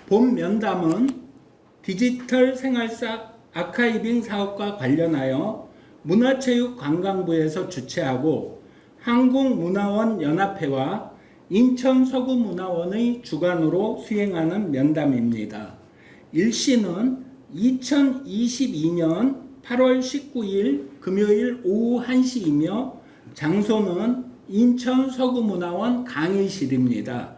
본 면담은 디지털 생활사 아카이빙 사업과 관련하여 문화체육관광부에서 주최하고 한국문화원 연합회와 인천서구문화원의 주관으로 수행하는 면담입니다. 일시는 2022년 8월 19일 금요일 오후 1시이며 장소는 인천서구문화원 강의실입니다.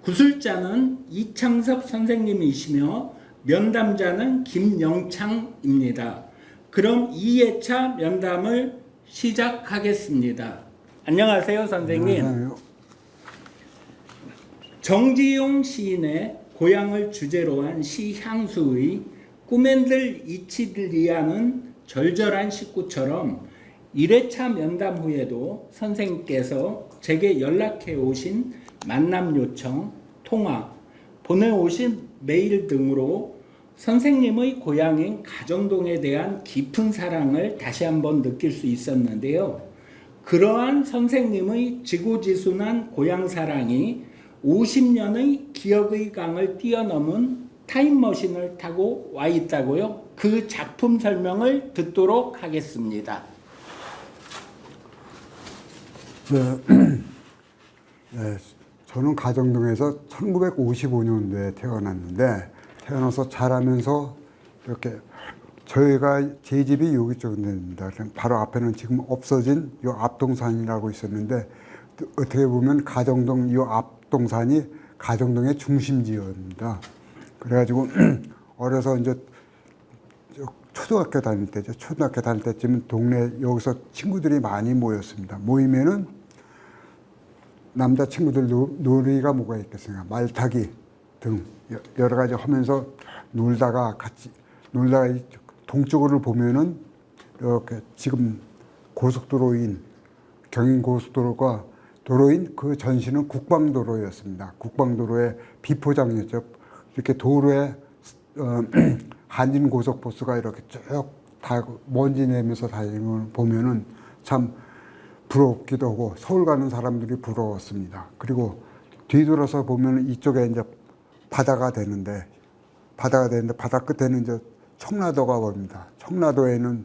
구술자는 이창섭 선생님이시며 면담자는 김영창입니다. 그럼 2회차 면담을 시작하겠습니다. 안녕하세요, 선생님. 안녕하세요. 정지용 시인의 고향을 주제로 한 시 향수의 꿈엔들 이치리아는 절절한 식구처럼 1회차 면담 후에도 선생님께서 제게 연락해 오신 만남 요청, 통화, 보내오신 메일 등으로 선생님의 고향인 가정동에 대한 깊은 사랑을 다시 한번 느낄 수 있었는데요. 그러한 선생님의 지고지순한 고향 사랑이 50년의 기억의 강을 뛰어넘은 타임머신을 타고 와 있다고요? 그 작품 설명을 듣도록 하겠습니다. 네, 저는 가정동에서 1955년도에 태어났는데 태어나서 자라면서 이렇게 저희가 제 집이 여기 쪽입니다. 바로 앞에는 지금 없어진 요 앞동산이라고 있었는데 어떻게 보면 가정동 요 앞동산이 가정동의 중심지역입니다. 그래가지고 어려서 이제 초등학교 다닐 때죠. 초등학교 다닐 때쯤 동네 여기서 친구들이 많이 모였습니다. 모이면은 남자 친구들 놀이가 뭐가 있겠습니까? 말타기 등 여러 가지 하면서 놀다가 동쪽으로 보면은 이렇게 지금 고속도로인 경인고속도로가 도로인 그 전시는 국방도로였습니다. 국방도로의 비포장이었죠. 이렇게 도로에 한진고속버스가 이렇게 쭉 다 먼지 내면서 다니는 걸 보면은 참 부럽기도 하고 서울 가는 사람들이 부러웠습니다. 그리고 뒤돌아서 보면 이쪽에 이제 바다가 되는데 바다 끝에는 이제 청라도가 보입니다. 청라도에는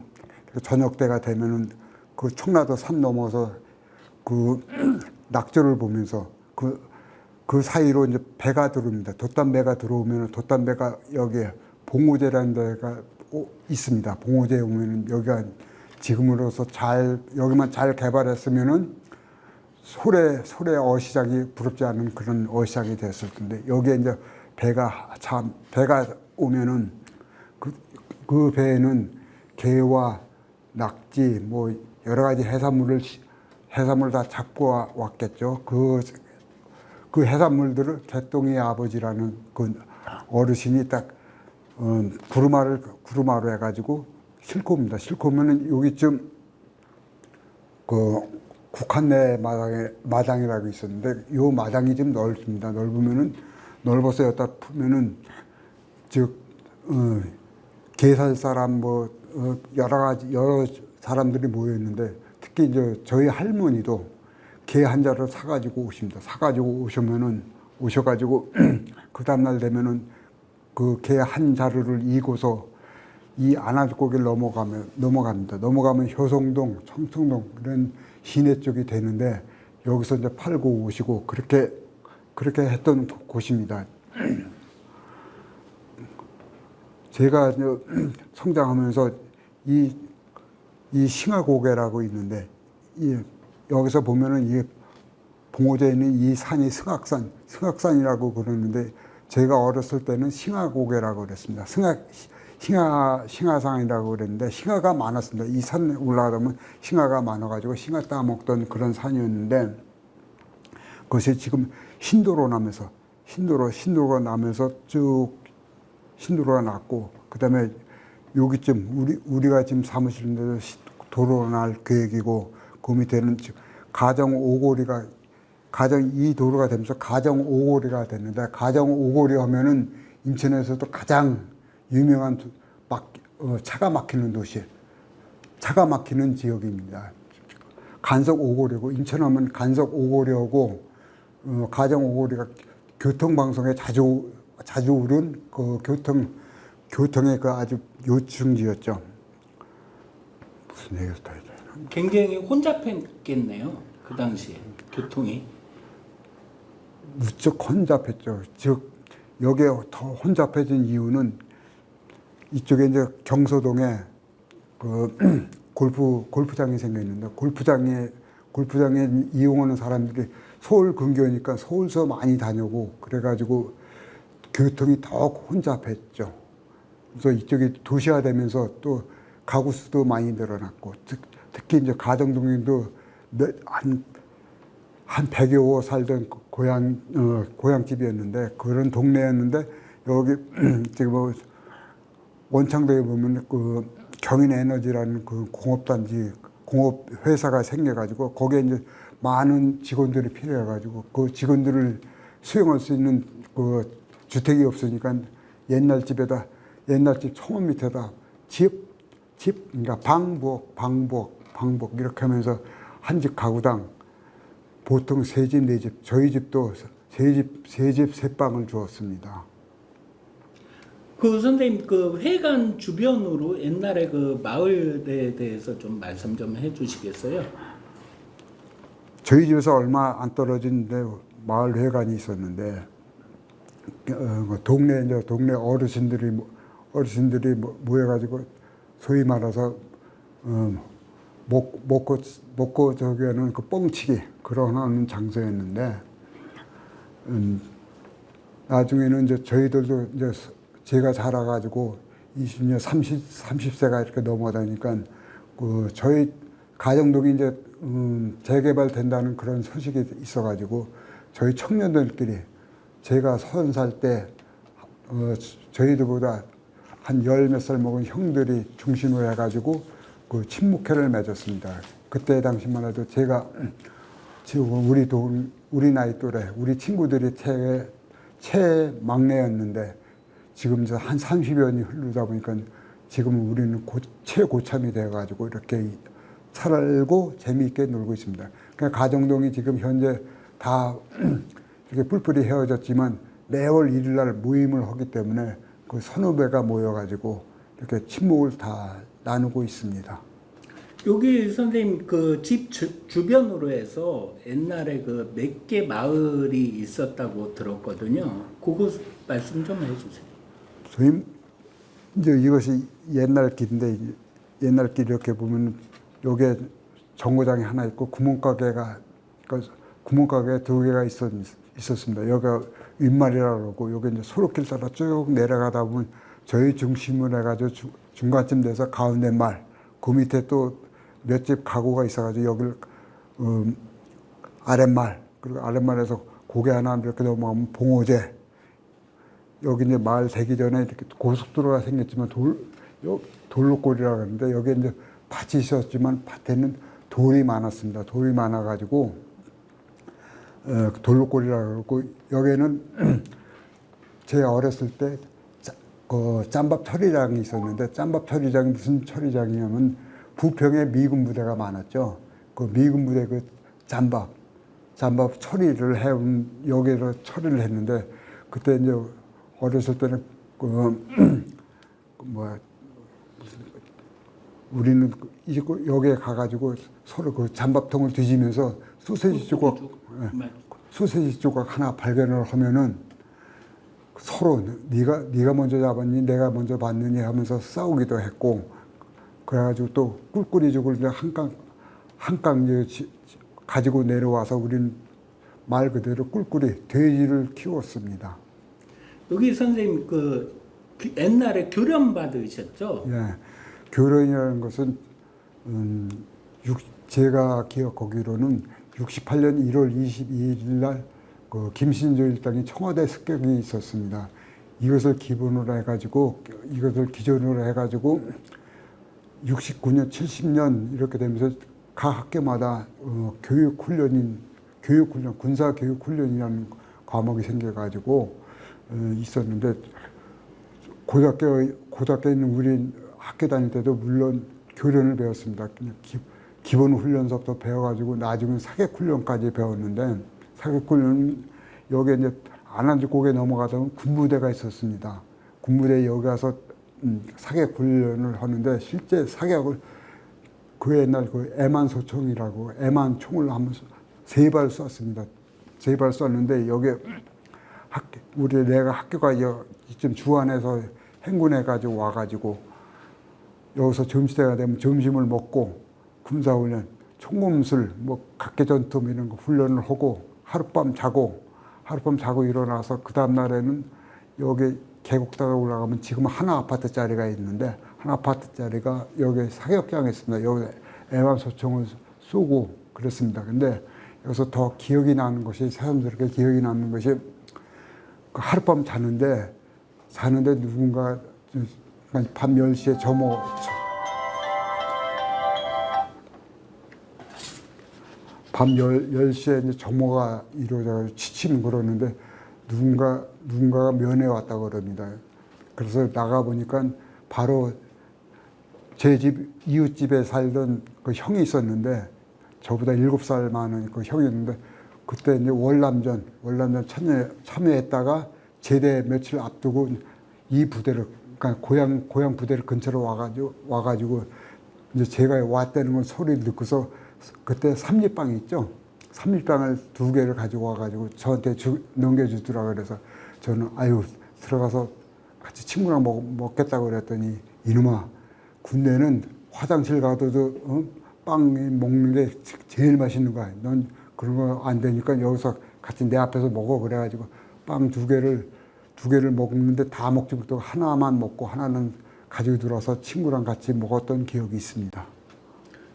저녁 때가 되면은 그 청라도 산 넘어서 그 낙조를 보면서 그 사이로 이제 배가 들어옵니다. 돛담배가 들어오면 돛담배가 여기에 봉오제라는 데가 있습니다. 봉오제에 오면은 여기가 지금으로서 여기만 잘 개발했으면은 소래 어시장이 부럽지 않은 그런 어시장이 됐을 텐데 여기에 이제 배가 오면은 그 배에는 게와 낙지 뭐 여러 가지 해산물을 다 잡고 왔겠죠. 그 해산물들을 개똥이 아버지라는 그 어르신이 딱 구루마로 해가지고 싣고 옵니다. 싣고 오면은 여기쯤 그 국한내 마당이라고 있었는데 요 마당이 좀 넓습니다. 넓어서 여기다 푸면은 게살 사람 여러 사람들이 모여 있는데 특히 이제 저희 할머니도 게 한 자를 사가지고 오십니다. 사가지고 오셔가지고 그 다음날 되면은 그 게 한 자루를 이고서 이 안아주고기를 넘어갑니다. 넘어가면 효성동, 청청동 이런 시내 쪽이 되는데 여기서 이제 팔고 오시고 그렇게 했던 곳입니다. 제가 성장하면서 이 싱하고개라고 있는데 여기서 보면은 이 봉오제에 있는 이 산이 승악산이라고 그러는데 제가 어렸을 때는 싱하고개라고 그랬습니다. 싱하산이라고 그랬는데 싱하가 많았습니다. 이 산에 올라가다 보면 싱하가 많아가지고 싱하 따먹던 그런 산이었는데 그것이 지금 신도로가 나면서 쭉 신도로가 났고 그다음에 여기쯤 우리가 지금 사무실인데도 도로가 날 계획이고 그 밑에는 이 도로가 되면서 가정 오고리가 됐는데 가정 오고리 하면은 인천에서도 가장 유명한 차가 막히는 도시, 차가 막히는 지역입니다. 간석 오고리고 인천하면 간석 오고리하고 가정 오고리가 교통방송에 자주 자주 오른 그 교통의 그 아주 요충지였죠. 무슨 얘기였다 이제. 굉장히 혼잡했겠네요. 그 당시에 교통이. 무척 혼잡했죠. 즉 여기에 더 혼잡해진 이유는 이쪽에 이제 경서동에 그 골프장이 생겨 있는데 골프장에 이용하는 사람들이 서울 근교니까 서울서 많이 다녀고 그래가지고 교통이 더욱 혼잡했죠. 그래서 이쪽이 도시화되면서 또 가구 수도 많이 늘어났고 특히 이제 가정동에도 한 100여 호 살던 고향집이었는데 그런 동네였는데 여기 지금 뭐 원창동에 보면 그 경인에너지라는 그 공업 회사가 생겨가지고 거기에 이제 많은 직원들이 필요해가지고 그 직원들을 수용할 수 있는 그 주택이 없으니까 옛날 집 창문 밑에다 그러니까 방부엌 이렇게 하면서 한 집 가구당 보통 세 집, 네 집, 저희 집도 세 집, 세 방을 주었습니다. 그 선생님 그 회관 주변으로 옛날에 그 마을에 대해서 좀 말씀 좀 해주시겠어요? 저희 집에서 얼마 안 떨어진데 마을 회관이 있었는데 동네 어르신들이 모여가지고 소위 말해서 먹고 저기 하는 그 뻥치기 그런 하는 장소였는데 나중에는 이제 저희들도 이제 제가 자라가지고 20년 30세가 이렇게 넘어가니까 그 저희 가정동이 이제 재개발된다는 그런 소식이 있어가지고 저희 청년들끼리 제가 30살 때 저희들보다 한 열 몇 살 먹은 형들이 중심으로 해가지고 그 친목회를 맺었습니다. 그때 당시만 해도 제가 지금 우리 나이 또래 우리 친구들이 최막내였는데 지금 이제 한 30여 년이 흐르다 보니까 지금 우리는 최고참이 돼가지고 이렇게 살고 재미있게 놀고 있습니다. 그러니까 가정동이 지금 현재 다 이렇게 뿔뿔이 헤어졌지만 매월 1일 날 모임을 하기 때문에 그 서너 배가 모여가지고 이렇게 친목을 다 나누고 있습니다. 여기 선생님 그 집 주변으로 해서 옛날에 그 몇 개 마을이 있었다고 들었거든요. 그거 말씀 좀 해주세요. 선생님, 이제 이것이 옛날 길인데 옛날 길 이렇게 보면 여기에 정거장이 하나 있고 구멍가게 두 개가 있었습니다. 여기가 윗말이라고 그러고 여기 이제 소로길 따라 쭉 내려가다 보면 저희 중심을 해가지고 중간쯤 돼서 가운데 말, 그 밑에 또 몇 집 가구가 있어가지고 여기를 아랫말, 그리고 아랫말에서 고개 하나 이렇게 넘어가면 봉오제. 여기 이제 마을 되기 전에 이렇게 고속도로가 생겼지만 돌로골이라고 하는데 여기 이제 밭이 있었지만 밭에는 돌이 많았습니다. 돌이 많아가지고 돌로골이라고 그러고 여기는 제 어렸을 때 짬밥 처리장이 있었는데 짬밥 처리장이 무슨 처리장이냐면 부평에 미군 부대가 많았죠. 그 미군 부대 그 짬밥 처리를 해온 여기로 처리를 했는데 그때 이제 어렸을 때는 우리는 여기에 가가지고 서로 그 잠밥통을 뒤지면서 소세지 조각 하나 발견을 하면은 서로 네가 먼저 잡았니 내가 먼저 봤느니 하면서 싸우기도 했고 그래가지고 또 꿀꿀이죽을 이제 한 깡 가지고 내려와서 우리는 말 그대로 꿀꿀이 돼지를 키웠습니다. 여기 선생님 그 옛날에 교련 받으셨죠? 예, 교련이라는 것은 제가 기억하기로는 68년 1월 22일 날 그 김신조 일당이 청와대 습격이 있었습니다. 이것을 기준으로 해가지고 69년, 70년 이렇게 되면서 각 학교마다 교육훈련, 군사교육훈련이라는 과목이 생겨가지고 있었는데 고등학교에 있는 우리 학교 다닐 때도 물론 교련을 배웠습니다. 그냥 기본 훈련서부터 배워가지고 나중에 사격훈련까지 배웠는데 사격훈련 여기에 이제 안안지 고개 넘어가다 군부대가 있었습니다. 군부대에 여기 가서 사격 훈련을 하는데 실제 사격을 그 옛날 그 애만소총이라고 애만 총을 한번 3발 쐈습니다. 3발 쐈는데 여기 내가 학교가 이쯤 주안에서 행군해 가지고 와가지고 여기서 점심때가 되면 점심을 먹고 군사훈련, 총검술, 뭐 각개전투 이런 거 훈련을 하고 하룻밤 자고 일어나서 그 다음 날에는 여기 계곡다가 올라가면 지금 하나 아파트짜리가 있는데 하나 아파트짜리가 여기 사격장에 있습니다. 여기 애완소총을 쏘고 그랬습니다. 근데 여기서 더 기억이 나는 것이 새삼스럽게 기억이 나는 것이 그 하룻밤 자는데 누군가 밤 10시에 밤 10시에 이제 점호가 이루어져서 취침 그러는데 누군가가 면회 왔다고 그럽니다. 그래서 나가보니까 바로 제 집, 이웃집에 살던 그 형이 있었는데 저보다 7살 많은 그 형이 있는데 그때 이제 월남전 참여했다가 제대 며칠 앞두고 이 부대를, 그러니까 고향 부대를 근처로 와가지고 이제 제가 왔다는 걸 소리 듣고서 그때 삼립빵이 있죠. 삼립빵을 2개를 가지고 와가지고 저한테 넘겨주더라 그래서 저는 들어가서 같이 친구랑 먹겠다고 그랬더니 이놈아 군대는 화장실 가도 빵 먹는 게 제일 맛있는 거야. 넌 그런 거 안 되니까 여기서 같이 내 앞에서 먹어 그래가지고 빵 2개를 먹는데 다 먹지 못하고 하나만 먹고 하나는 가지고 들어와서 친구랑 같이 먹었던 기억이 있습니다.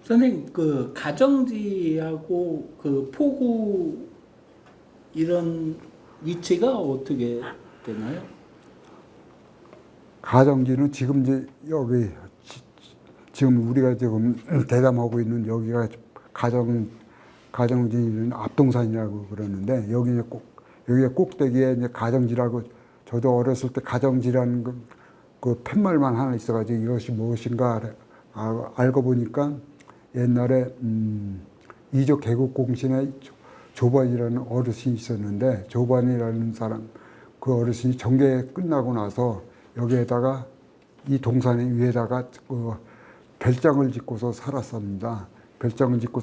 선생님 그 가정지하고 그 포구 이런 위치가 어떻게 되나요? 가정지는 지금 이제 여기 지금 우리가 지금 대담하고 있는 여기가 가정지는 앞동산이라고 그러는데 여기가 꼭대기에 이제 가정지라고 저도 어렸을 때 가정지라는 그 팻말만 하나 있어가지고 이것이 무엇인가 알고 보니까 옛날에 이조 개국공신에 조반이라는 어르신이 있었는데 조반이라는 사람 그 어르신이 정계 끝나고 나서 여기에다가 이 동산 위에다가 별장을 짓고서 살았습니다. 별장을 짓고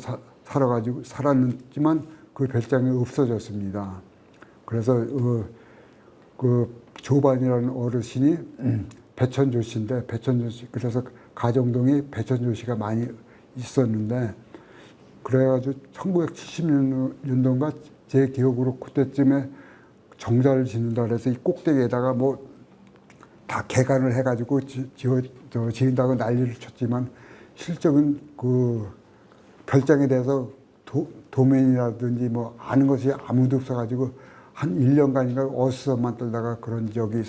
살았지만 그 별장이 없어졌습니다. 그래서 그 조반이라는 어르신이 배천조 씨인데 그래서 가정동에 배천조 씨가 많이 있었는데 그래가지고 1970년도인가 제 기억으로 그때쯤에 정자를 짓는다 그래서 이 꼭대기에다가 뭐 다 개간을 해가지고 지은다고 난리를 쳤지만 실적은 그 별장에 대해서 도면이라든지 뭐 아는 것이 아무도 없어가지고 한 1년간인가 어수선만 떨다가 그런 적이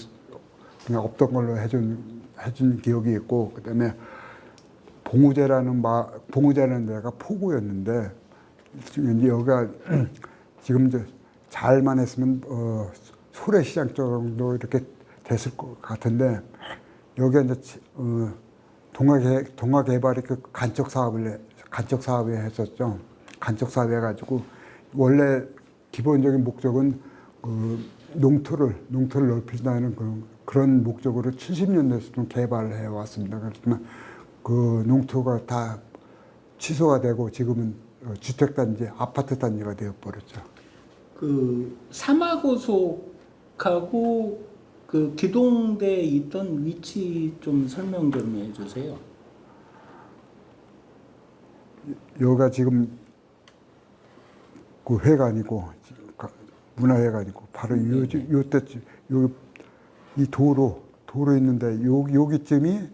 그냥 없던 걸로 해준 기억이 있고 그다음에 봉우제라는 데가 포구였는데 여기가 지금 이제 잘만 했으면 소래시장 정도 이렇게 됐을 것 같은데 여기가 이제 동화개발이 그 간척 사업에 했었죠. 간척 사업 해가지고 원래 기본적인 목적은 농토를 넓힌다는 그런 목적으로 70년대부터 개발을 해왔습니다. 그렇지만 그 농토가 다 취소가 되고 지금은 주택단지, 아파트단지가 되어버렸죠. 그 사마고속하고 그 기동대에 있던 위치 좀 설명 좀 해주세요. 여기가 지금 그 회관이고 문화회관이고 바로 요때쯤 여기 이 도로 있는데 여기쯤이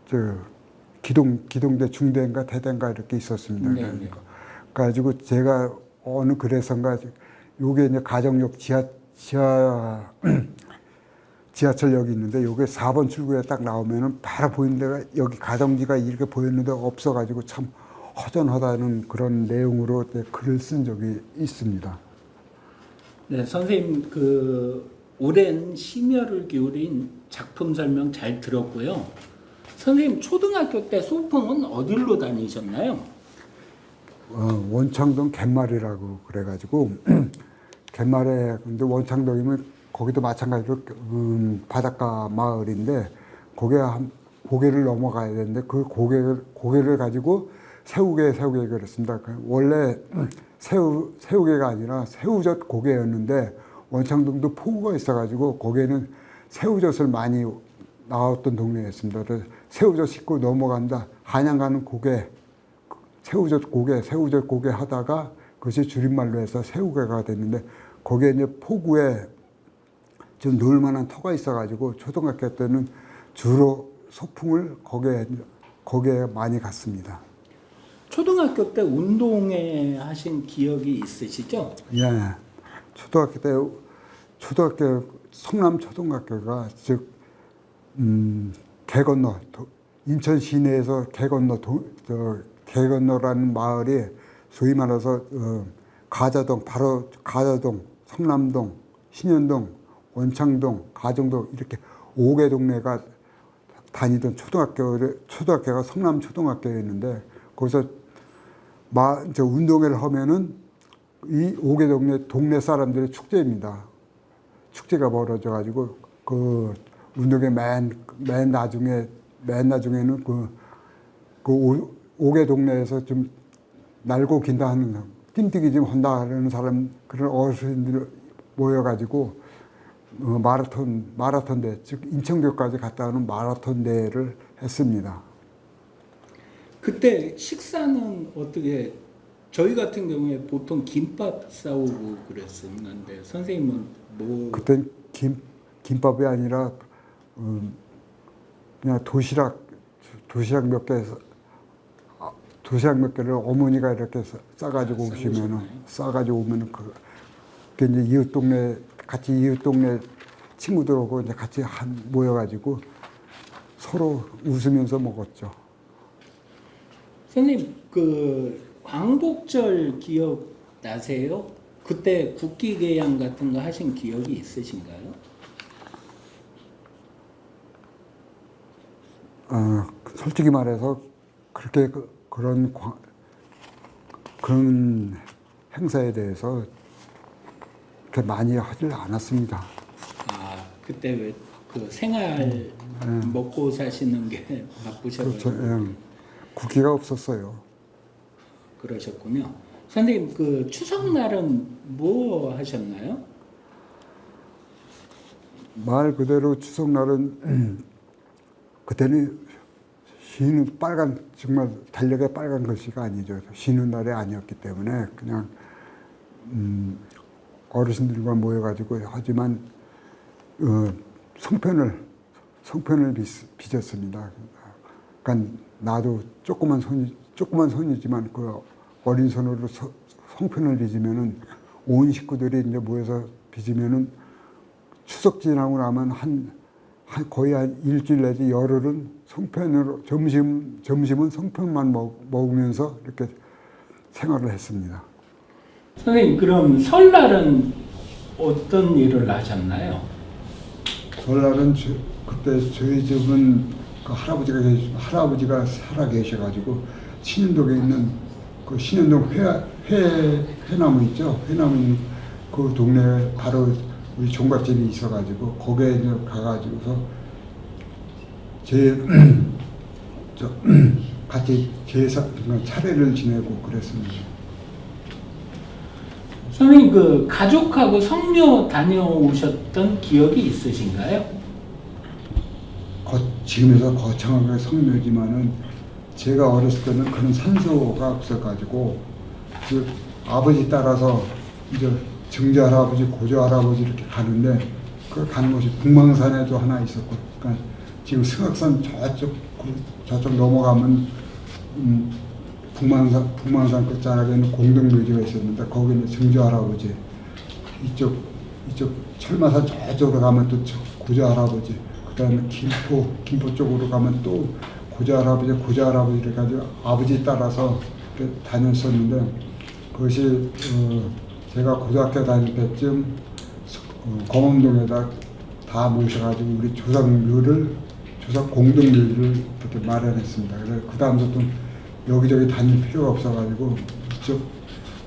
저 기동대 중대인가 대대인가 이렇게 있었습니다. 네. 그래가지고 제가 어느 글에선가 요게 이제 가정역 지하철역이 있는데 요게 4번 출구에 딱 나오면은 바로 보이는 데가 여기 가정지가 이렇게 보였는데 없어가지고 참 허전하다는 그런 내용으로 글을 쓴 적이 있습니다. 네, 선생님 그 오랜 심혈을 기울인 작품 설명 잘 들었고요. 선생님 초등학교 때 소풍은 어디로 다니셨나요? 원창동 갯마을이라고 그래가지고 갯말에 근데 원창동이면 거기도 마찬가지로 바닷가 마을인데 고개를 넘어가야 되는데 그 고개를 가지고 새우개 그랬습니다. 원래 새우개가 아니라 새우젓 고개였는데 원창동도 포구가 있어가지고 거기에는 새우젓을 많이 나왔던 동네였습니다. 그래서 새우젓 싣고 넘어간다. 한양 가는 고개, 새우젓 고개 하다가 그것이 줄임말로 해서 새우개가 됐는데 거기에 이제 포구에 좀 놀 만한 터가 있어가지고 초등학교 때는 주로 소풍을 거기에 많이 갔습니다. 초등학교 때 운동회 하신 기억이 있으시죠? 예. 성남 초등학교가 즉 개 건너 인천 시내에서 개 건너라는 마을이 소위 말해서 가자동, 성남동, 신현동, 원창동, 가정동 이렇게 5개 동네가 다니던 초등학교가 성남 초등학교였는데 거기서 운동회를 하면은 이 5개 동네 사람들의 축제입니다. 축제가 벌어져 가지고 그 운동회 맨 나중에는 그 5개 동네에서 좀 날고 긴다 하는 띵뛰기 좀 한다 하는 사람 그런 어르신들 모여가지고 마라톤 대회 즉 인천교까지 갔다 오는 마라톤 대회를 했습니다. 그때 식사는 어떻게? 저희 같은 경우에 보통 김밥 싸우고 그랬었는데 선생님은 뭐? 그땐 김밥이 아니라 그냥 도시락 몇 개를 어머니가 이렇게 싸가지고 오면은 그게 이제 이웃 동네 친구들하고 이제 같이 모여가지고 서로 웃으면서 먹었죠. 선생님 그 광복절 기억 나세요? 그때 국기개양 같은 거 하신 기억이 있으신가요? 솔직히 말해서 그렇게 그런 행사에 대해서 그렇게 많이 하질 않았습니다. 아 그때 왜 그 생활 먹고 사시는 게 바쁘셔가지고 그렇죠. 국기가 없었어요. 그러셨군요. 선생님 그 추석날은 뭐 하셨나요? 말 그대로 추석날은 그때는 쉬는 정말 달력에 빨간 글씨가 아니죠. 쉬는 날이 아니었기 때문에 그냥 어르신들과 모여가지고 하지만 송편을 빚었습니다. 그러니까 나도 조그만 손이지만 그 어린 손으로 송편을 빚으면은 온 식구들이 이제 모여서 빚으면은 추석 지나고 나면 거의 한 일주일 내지 열흘은 송편으로 점심은 송편만 먹으면서 이렇게 생활을 했습니다. 선생님 그럼 설날은 어떤 일을 하셨나요? 설날은 그때 저희 집은 그 할아버지가 살아 계셔가지고 신현동에 있는 그 신현동 회나무 있죠. 회나무 있는 그 동네에 바로 우리 종갓집이 있어가지고 거기에 이제 가가지고서 같이 차례를 지내고 그랬습니다. 선생님 그 가족하고 성묘 다녀오셨던 기억이 있으신가요? 지금에서 거창하게 성묘지만은 제가 어렸을 때는 그런 산소가 없어가지고 그 아버지 따라서 이제 증조 할아버지, 고조 할아버지 이렇게 가는데 그 가는 곳이 북망산에도 하나 있었고, 그러니까 지금 승악산 저쪽 넘어가면 북망산 끝자락에는 공동묘지가 있었는데 거기는 증조 할아버지, 이쪽 철마산 저쪽으로 가면 또 고조 할아버지, 그다음에 김포 쪽으로 가면 또 고조 할아버지 이렇게 가지고 아버지 따라서 다녔었는데 그것이 제가 고등학교 다닐 때쯤 검암동에다 다 모셔가지고 우리 조상 공동묘지를 이렇게 마련했습니다. 그래서 그 다음부터 여기저기 다닐 필요가 없어가지고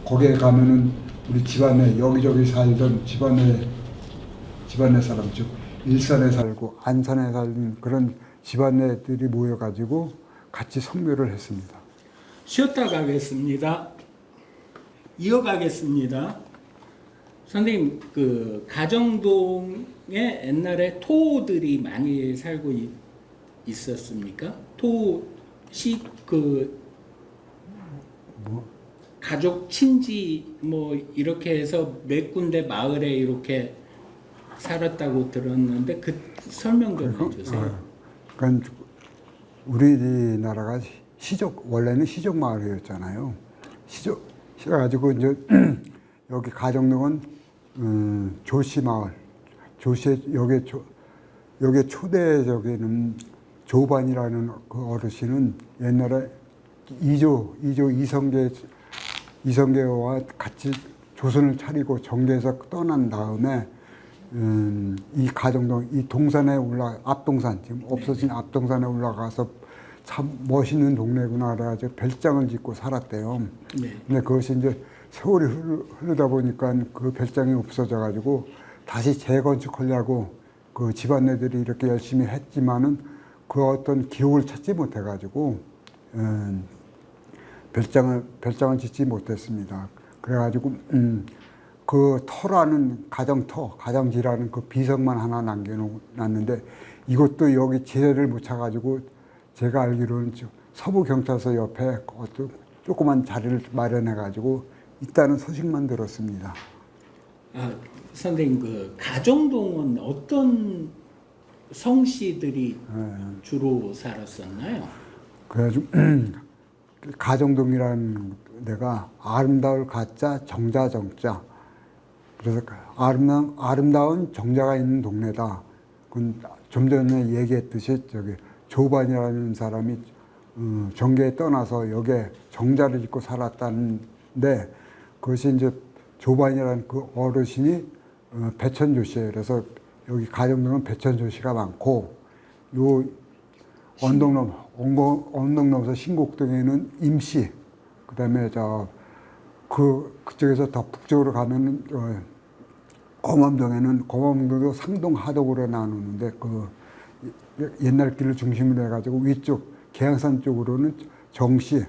거기에 가면은 우리 집안에 여기저기 살던 집안에 사람 즉 일산에 살고 안산에 살던 그런 집안애들이 모여가지고 같이 성묘를 했습니다. 쉬었다 가겠습니다. 이어가겠습니다. 선생님, 그 가정동에 옛날에 토들이 많이 살고 있었습니까? 뭐 가족 친지 뭐 이렇게 해서 몇 군데 마을에 이렇게 살았다고 들었는데 그 설명 좀 해주세요. 그러니까 우리나라가 원래는 시족 마을이었잖아요. 그래가지고 이제 여기 가정동은 조씨 마을, 여기 초대적인 조반이라는 그 어르신은 옛날에 이성계와 같이 조선을 차리고 정계에서 떠난 다음에 이 가정동, 이 동산에 앞동산, 지금 없어진 앞동산에 올라가서 참 멋있는 동네구나 그래가지고 별장을 짓고 살았대요. 네. 근데 그것이 이제 세월이 흐르다 보니까 그 별장이 없어져가지고 다시 재건축하려고 그 집안애들이 이렇게 열심히 했지만은 그 어떤 기록을 찾지 못해가지고 별장을 짓지 못했습니다. 그래가지고 그 터라는 가정지라는 그 비석만 하나 남겨놨는데 이것도 여기 지뢰를 묻혀가지고 제가 알기로는 서부경찰서 옆에 어떤 조그만 자리를 마련해가지고 있다는 소식만 들었습니다. 아, 선생님, 그 가정동은 어떤 성씨들이 주로 살았었나요? 그래가지고 가정동이라는 데가 아름다울 가자 정자 정자, 그래서 아름다운 정자가 있는 동네다. 좀 전에 얘기했듯이 조반이라는 사람이 정계에 떠나서 여기에 정자를 짓고 살았다는데 그것이 이제 조반이라는 그 어르신이 배천조씨예요. 그래서 여기 가정동은 배천조씨가 많고 요 언덕 넘어서 신곡동에는 임씨, 그다음에 그쪽에서 더 북쪽으로 가면은 검암동도 상동 하동으로 나누는데 그 옛날 길을 중심으로 해가지고 위쪽 계양산 쪽으로는 정씨,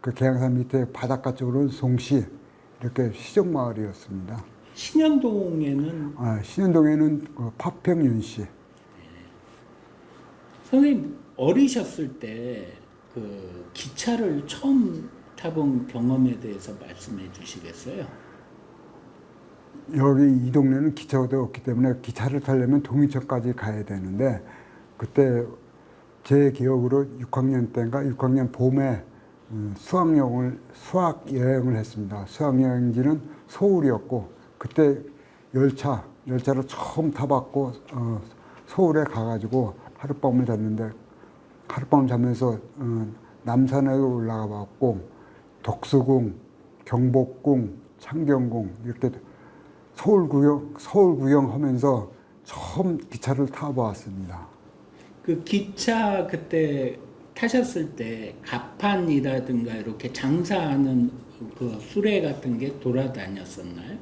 그 계양산 밑에 바닷가 쪽으로는 송씨, 이렇게 시족 마을이었습니다. 신현동에는 그 파평윤씨. 선생님 어리셨을 때 그 기차를 처음 타본 경험에 대해서 말씀해 주시겠어요? 여기 이 동네는 기차도 없기 때문에 기차를 타려면 동인천까지 가야 되는데 그때 제 기억으로 6학년 때인가 6학년 봄에 수학 여행을 했습니다. 수학 여행지는 서울이었고 그때 열차를 처음 타봤고 서울에 가가지고 하룻밤을 자면서 남산에도 올라가 봤고 덕수궁, 경복궁, 창경궁 이렇게 서울 구경하면서 처음 기차를 타보았습니다. 그 기차 그때 타셨을 때 갑판이라든가 이렇게 장사하는 그 수레 같은 게 돌아다녔었나요?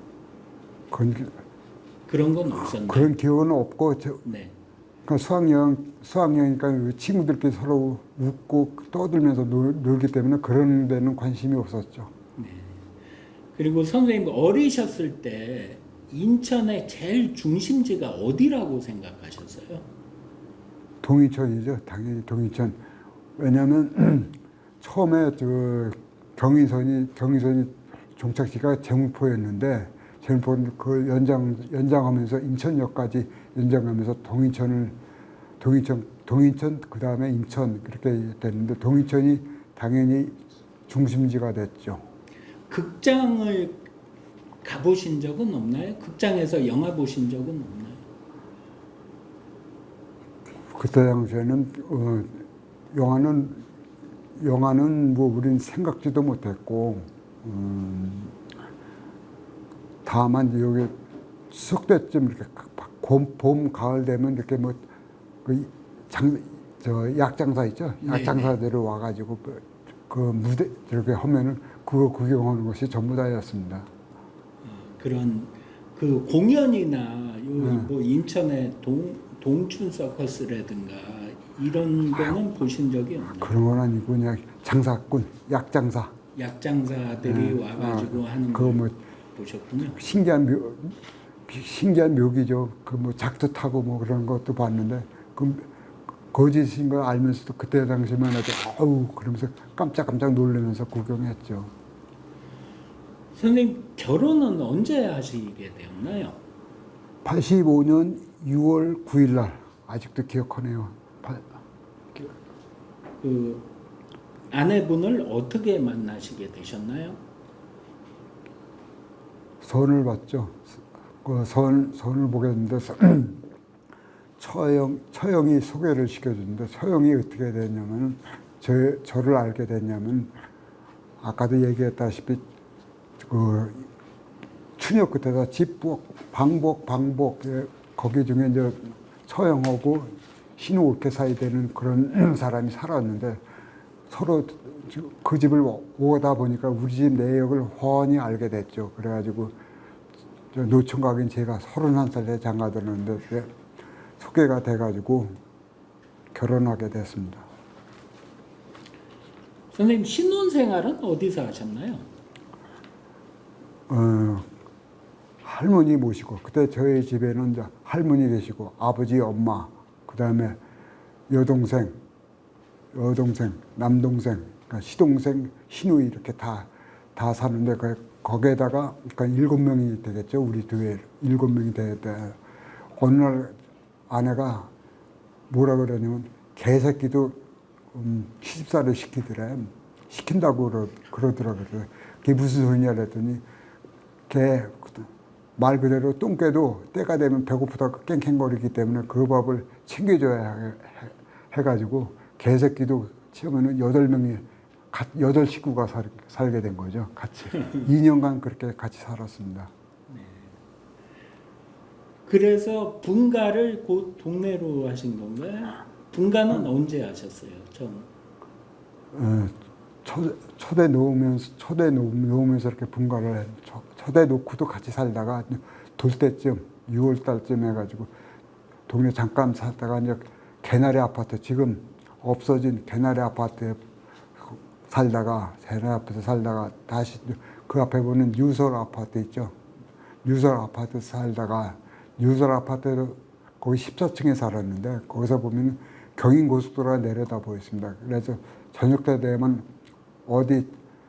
그런 건 없었나요? 그런 기억은 없고 네. 수학여행이니까 친구들끼리 서로 웃고 떠들면서 놀기 때문에 그런 데는 관심이 없었죠. 네. 그리고 선생님 어리셨을 때 인천의 제일 중심지가 어디라고 생각하셨어요? 동인천이죠. 당연히 동인천. 왜냐하면 처음에 경인선이 종착지가 제물포였는데 제물포는 그 연장하면서 인천역까지 연장하면서 동인천 그 다음에 인천 그렇게 됐는데 동인천이 당연히 중심지가 됐죠. 극장을 가보신 적은 없나요? 극장에서 영화 보신 적은 없나요? 그때 당시에는 영화는 뭐 우린 생각지도 못했고 다만 여기 추석 때쯤 이렇게 봄 가을 되면 이렇게 약장사 있죠? 약장사들이 와가지고 그 무대 이렇게 하면은 그거 구경하는 것이 전부 다였습니다. 그런 그 공연이나 뭐 인천의 동춘 서커스라든가 이런 거는 보신 적이 없나요? 그런 건 아니고 그냥 장사꾼, 약장사. 약장사들이 와가지고 하는 그거 걸 뭐 보셨군요. 신기한 묘기죠. 그 뭐 작두 타고 뭐 그런 것도 봤는데 그 거짓인 걸 알면서도 그때 당시만 해도 아우 그러면서 깜짝깜짝 놀라면서 구경했죠. 선생님 결혼은 언제 하시게 되었나요? 85년 6월 9일 날 아직도 기억하네요. 그 아내분을 어떻게 만나시게 되셨나요? 선을 봤죠. 그 선을 보게 됐는데 처형이 소개를 시켜줬는데 처형이 어떻게 됐냐면 저를 알게 됐냐면 아까도 얘기했다시피 그 추녀 끝에다 집복 방복 거기 중에 이제 처형하고 신옥 사이 되는 그런 사람이 살았는데 서로 그 집을 오다 보니까 우리 집 내역을 훤히 알게 됐죠. 그래가지고 노총각인 제가 31살에 장가들었는데 소개가 돼가지고 결혼하게 됐습니다. 선생님 신혼생활은 어디서 하셨나요? 할머니 모시고 그때 저희 집에는 이제 할머니 계시고 아버지, 엄마, 그 다음에 여동생, 남동생, 그러니까 시동생, 시누이 이렇게 다 사는데 거기에다가 그러니까 7명이 되겠죠. 우리 교회 7명이 되는데 어느 날 아내가 뭐라 그러냐면 개새끼도 시집살이를 시킨다고 그러더라고요. 그게 무슨 소리냐 그랬더니 개 말 그대로 똥개도 때가 되면 배고프다 깽깽거리기 때문에 그 밥을 챙겨줘야 해가지고 개새끼도 처음에는 8 식구가 살게 된 거죠. 같이 2년간 그렇게 같이 살았습니다. 그래서 분가를 곧 동네로 하신 건가요? 분가는 언제 하셨어요? 처음. 초대 놓으면서 이렇게 분가를 초대 놓고도 같이 살다가 돌 때쯤 6월 달쯤 해가지고 동네 잠깐 살다가 이제 개나리 아파트 지금 없어진 개나리 아파트에 살다가 다시 그 앞에 보는 유설 아파트 있죠. 유설 아파트 살다가 유설 아파트로 거기 14층에 살았는데 거기서 보면 경인고속도로가 내려다 보였습니다. 그래서 저녁 때 되면 어디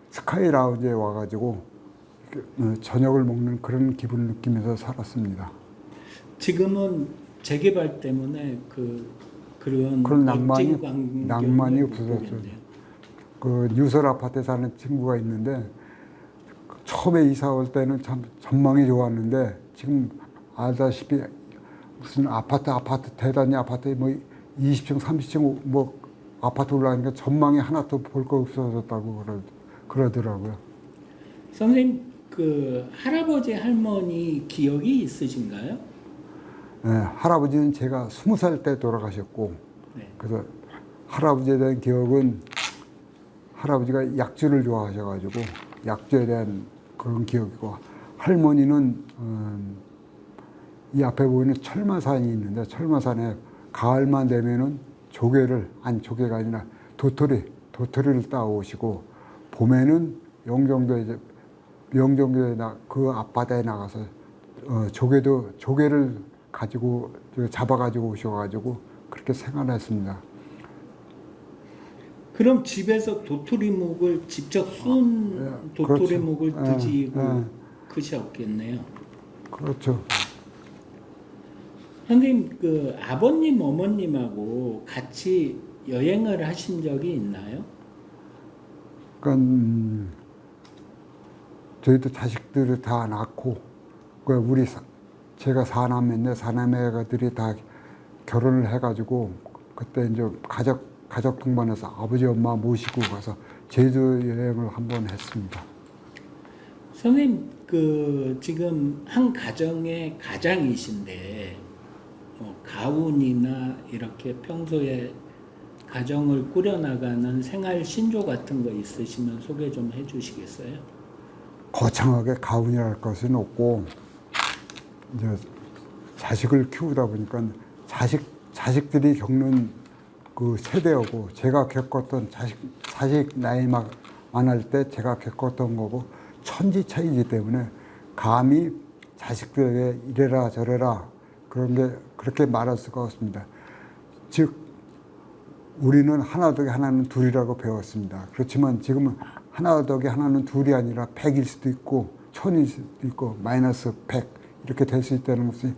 스카이 라운지에 와가지고 저녁을 먹는 그런 기분을 느끼면서 살았습니다. 지금은 재개발 때문에 그런 낭만이 없어졌죠. 그 유설 아파트에 사는 친구가 있는데 처음에 이사 올 때는 참 전망이 좋았는데 지금 알다시피 무슨 아파트 대단지 아파트 뭐 20층 30층 뭐 아파트 올라가니까 전망이 하나도 볼 거 없어졌다고 그러더라고요. 선생님 그 할아버지 할머니 기억이 있으신가요? 네, 할아버지는 제가 20살 때 돌아가셨고 네. 그래서 할아버지에 대한 기억은 할아버지가 약주를 좋아하셔가지고 약주에 대한 그런 기억이고 할머니는 이 앞에 보이는 철마산이 있는데 철마산에 가을만 되면은 조개가 아니라 도토리를 따오시고 봄에는 영종도에 그 앞바다에 나가서 조개를 가지고 잡아가지고 오셔가지고 그렇게 생활했습니다. 그럼 집에서 도토리묵을 직접 쏜 도토리묵을 그렇죠. 드시고 그러셨겠네요. 그렇죠. 선생님 그 아버님 어머님하고 같이 여행을 하신 적이 있나요? 그러니까 저희도 자식들을 다 낳고 제가 4남매인데 4남매들이 다 결혼을 해가지고 그때 이제 가족 동반해서 아버지 엄마 모시고 가서 제주 여행을 한번 했습니다. 선생님 그 지금 한 가정의 가장이신데 가훈이나 이렇게 평소에 가정을 꾸려나가는 생활 신조 같은 거 있으시면 소개 좀 해주시겠어요? 거창하게 가훈이랄 것은 없고 이제 자식을 키우다 보니까 자식들이 겪는 그 세대하고 제가 겪었던 자식 나이 많을 때 제가 겪었던 거고 천지 차이기 때문에 감히 자식들에게 이래라 저래라 그런 게 그렇게 말할 수가 없습니다. 즉 우리는 하나 더하기 하나는 둘이라고 배웠습니다. 그렇지만 지금은 하나 더하기 하나는 둘이 아니라 100일 수도 있고 1000일 수도 있고 마이너스 100 이렇게 될 수 있다는 것이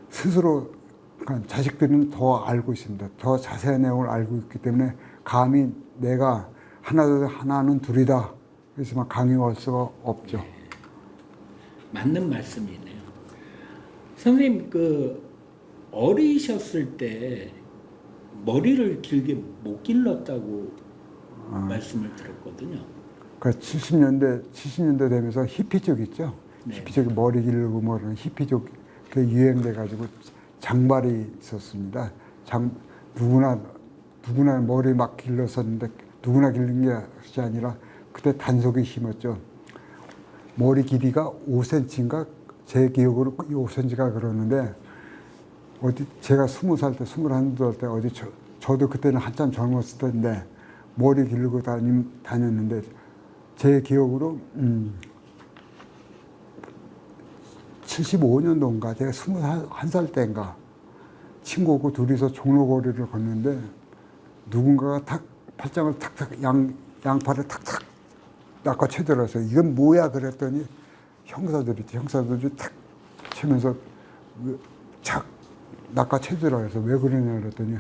스스로 그러니까 자식들은 더 알고 있습니다. 더 자세한 내용을 알고 있기 때문에 감히 내가 하나 더하기 하나는 둘이다 그래서 강요할 수가 없죠. 맞는 말씀이네요. 선생님 그 어리셨을 때 머리를 길게 못 길렀다고 말씀을 들었거든요. 그 70년대 되면서 히피족 있죠. 네. 히피족이 머리 길고 뭐 그런 히피족 그 유행돼 가지고 장발이 있었습니다. 누구나 머리 막 길렀었는데 누구나 기른 것이 아니라 그때 단속이 심했죠. 머리 길이가 5cm인가 제 기억으로 5cm가 그러는데 어디 제가 20살 때 21살 때 어디 저도 그때는 한참 젊었을 때인데 머리 기르고 다녔는데 제 기억으로 75년도인가 제가 21살 때인가 친구하고 둘이서 종로거리를 걷는데 누군가가 탁 팔짱을 탁탁 양팔을 탁탁 낚아채더라고요. 이건 뭐야 그랬더니 형사들이 탁 치면서 착 낚아채더라고요. 그래서 왜 그러냐 그랬더니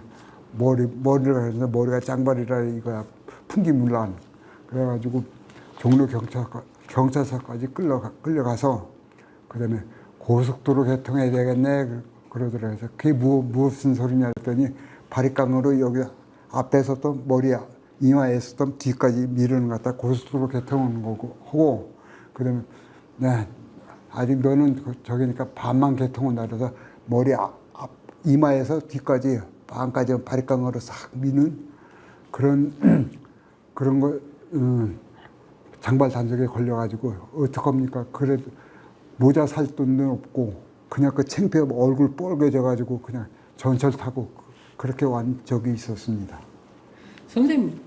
머리를 해서 머리가 짱발이라 이거야 풍기물란 그래가지고 종로 경찰서까지 끌려가서 그다음에 고속도로 개통해야 되겠네 그러더라고요. 그래서 그게 무슨 소리냐 했더니 바리깡으로 여기 앞에 섰던 머리 이마에 섰던 뒤까지 미루는 것 같다 고속도로 개통하는 거고 하고 그다음에 네 아직 너는 저기니까 반만 개통한다 그래서 머리 이마에서 뒤까지 반까지 바리깡으로 싹 미는 그런 거 장발 단속에 걸려가지고 어떡합니까? 그래도 모자 살 돈도 없고 그냥 그 창피해 얼굴 뻘개져가지고 그냥 전철 타고 그렇게 완 적이 있었습니다. 선생님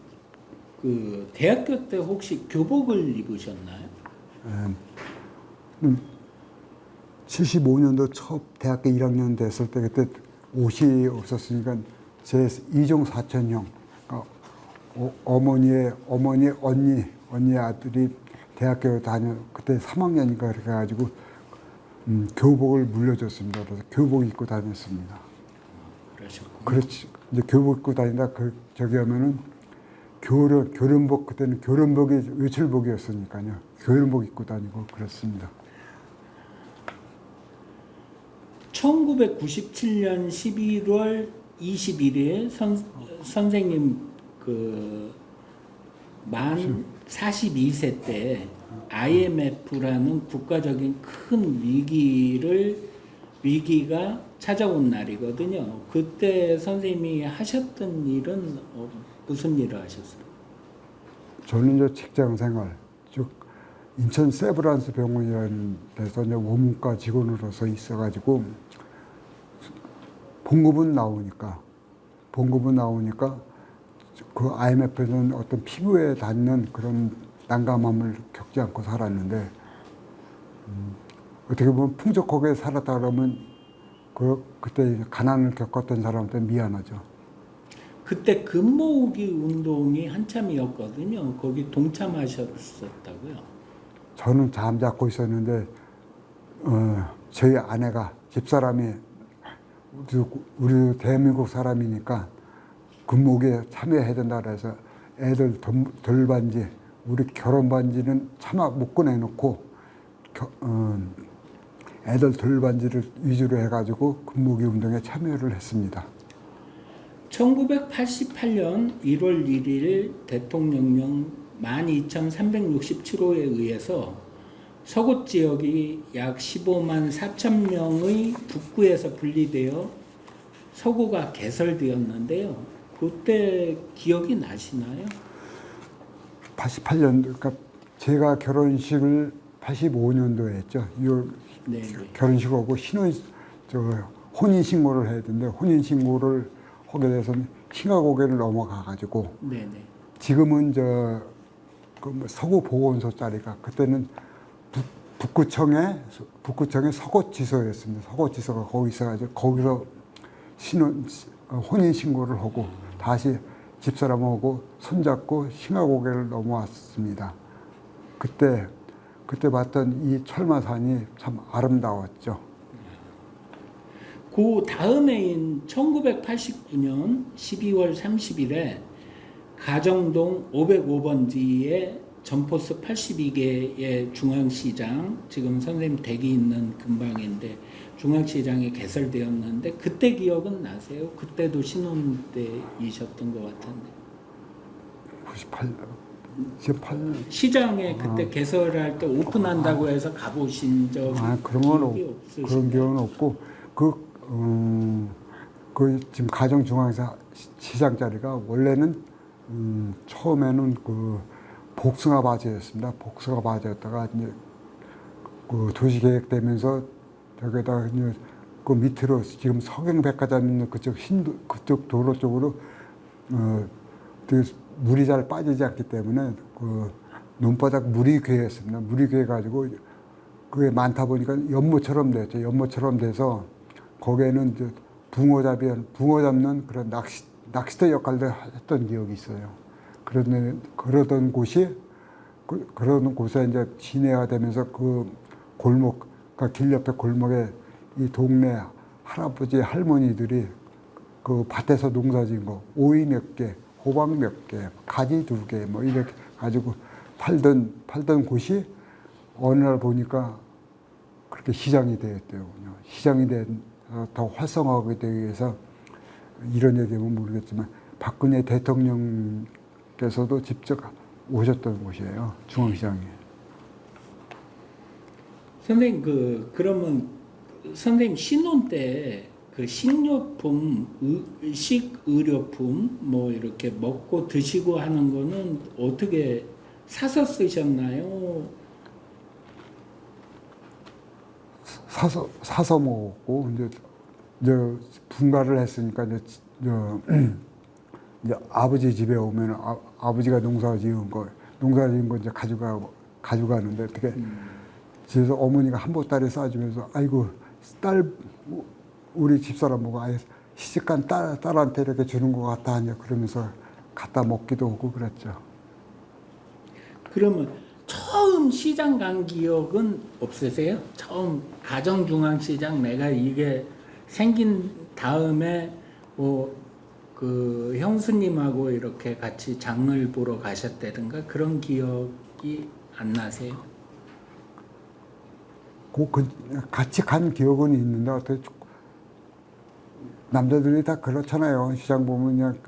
그 대학교 때 혹시 교복을 입으셨나요? 75년도 첫 대학교 1학년 됐을 때 그때 옷이 없었으니까 제 이종 사촌형 어머니 언니 아들이 대학교 그때 3학년인가 그래 가지고 교복을 물려줬습니다. 그래서 교복 입고 다녔습니다. 그러셨군요. 그렇지. 이제 교복 입고 다니다 저기 하면은 교련복 그때는 교련복이 외출복이었으니까요. 교련복 입고 다니고 그랬습니다. 1997년 11월 21일에 선생님 만 42세 때 IMF라는 국가적인 큰 위기가 찾아온 날이거든요. 그때 선생님이 하셨던 일은 무슨 일을 하셨어요? 저는 이제 직장 생활, 즉 인천 세브란스 병원이라는 데서 이제 원문과 직원으로서 있어가지고 봉급은 나오니까 그 IMF에는 어떤 피부에 닿는 그런 난감함을 겪지 않고 살았는데 어떻게 보면 풍족하게 살았다 그러면 그때 가난을 겪었던 사람한테 미안하죠. 그때 금모으기 운동이 한참이었거든요. 거기 동참하셨었다고요? 저는 잠자코 있었는데 저희 아내가 집사람이 우리 대한민국 사람이니까 금모기에 참여해야 된다 그래서 애들 돌반지 우리 결혼 반지는 차마 못 꺼내놓고 애들 돌반지를 위주로 해가지고 금모기 운동에 참여를 했습니다. 1988년 1월 1일 대통령령 12,367호에 의해서 서구 지역이 약 15만 4천 명의 북구에서 분리되어 서구가 개설되었는데요. 그때 기억이 나시나요? 88년 그러니까 제가 결혼식을 85년도에 했죠. 네, 결혼식을 하고 혼인 신고를 해야 되는데 혼인 신고를 하게 돼서 싱가고개를 넘어가 가지고 네. 지금은 그 서구 보건소 자리가 그때는 북구청의 서구지소였습니다. 서구지소가 거기 있어가지고 거기서 혼인 신고를 하고 다시 집사람하고 손잡고 싱가고개를 넘어왔습니다. 그때 봤던 이 철마산이 참 아름다웠죠. 그 다음해인 1989년 12월 30일에 가정동 505번지에 점포수 82개의 중앙시장, 지금 선생님 댁이 있는 근방인데 중앙시장이 개설되었는데 그때 기억은 나세요? 그때도 신혼 때이셨던 것 같은데. 98년. 시장에 그때 개설할 때 오픈한다고 해서 가보신 적이 없으신가요? 그런 기억은 없고 그 지금 가정 중앙시장 자리가 원래는 처음에는 그 복숭아 바지였습니다. 복숭아 바지였다가 이제 그 도시 계획되면서 저기다가 이제 그 밑으로 지금 서경백화점 있는 그쪽 도로 쪽으로 되게 물이 잘 빠지지 않기 때문에 그 논바닥 무리괴였습니다. 무리괴 가지고 그게 많다 보니까 연못처럼 됐죠. 연못처럼 돼서 거기에는 이제 붕어 잡는 그런 낚시대 역할을 했던 기억이 있어요. 그러던 곳에 이제 진해가 되면서 그 골목, 그 길 옆에 골목에 이 동네 할아버지 할머니들이 그 밭에서 농사진 거 오이 몇 개, 호박 몇 개, 가지 2개 뭐 이렇게 가지고 팔던 곳이 어느 날 보니까 그렇게 시장이 되었대요. 시장이 더 활성화하게 되기 위해서 이런 얘기면 모르겠지만 박근혜 대통령께서도 직접 오셨던 곳이에요. 중앙시장에. 선생님 그러면 선생님 신혼 때 그 식료품, 식의료품 뭐 이렇게 먹고 드시고 하는 거는 어떻게 사서 쓰셨나요? 사서 먹었고 이제 분가를 했으니까 이제 아버지 집에 오면 아버지가 농사 지은 거 이제 가져가는데 어떻게 집에서 어머니가 한 보따리 싸주면서 아이고 딸 우리 집사람 보고 아예 시집간 딸한테 이렇게 주는 것 같다 그러면서 갖다 먹기도 하고 그랬죠. 그러면 처음 시장 간 기억은 없으세요? 처음 가정중앙시장 내가 이게 생긴 다음에 뭐 그 형수님하고 이렇게 같이 장을 보러 가셨다든가 그런 기억이 안 나세요? 같이 간 기억은 있는데 어떻게 남자들이 다 그렇잖아요. 시장 보면 그냥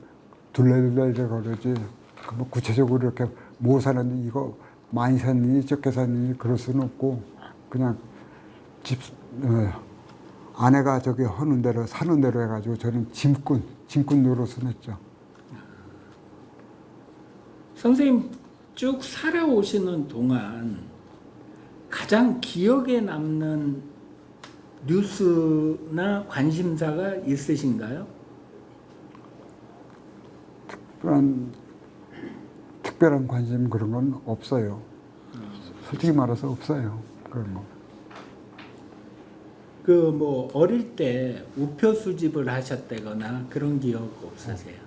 둘레둘레 그러지. 뭐 구체적으로 이렇게 뭐 사는지 이거 많이 샀니 적게 샀니 그럴 수는 없고 그냥 아내가 저기 하는 대로 사는 대로 해가지고 저는 짐꾼 노릇을 했죠. 선생님 쭉 살아오시는 동안 가장 기억에 남는 뉴스나 관심사가 있으신가요? 특별한 관심 그런 건 없어요. 솔직히 말해서 없어요. 그런 거. 그 뭐 어릴 때 우표 수집을 하셨다거나 그런 기억 없으세요?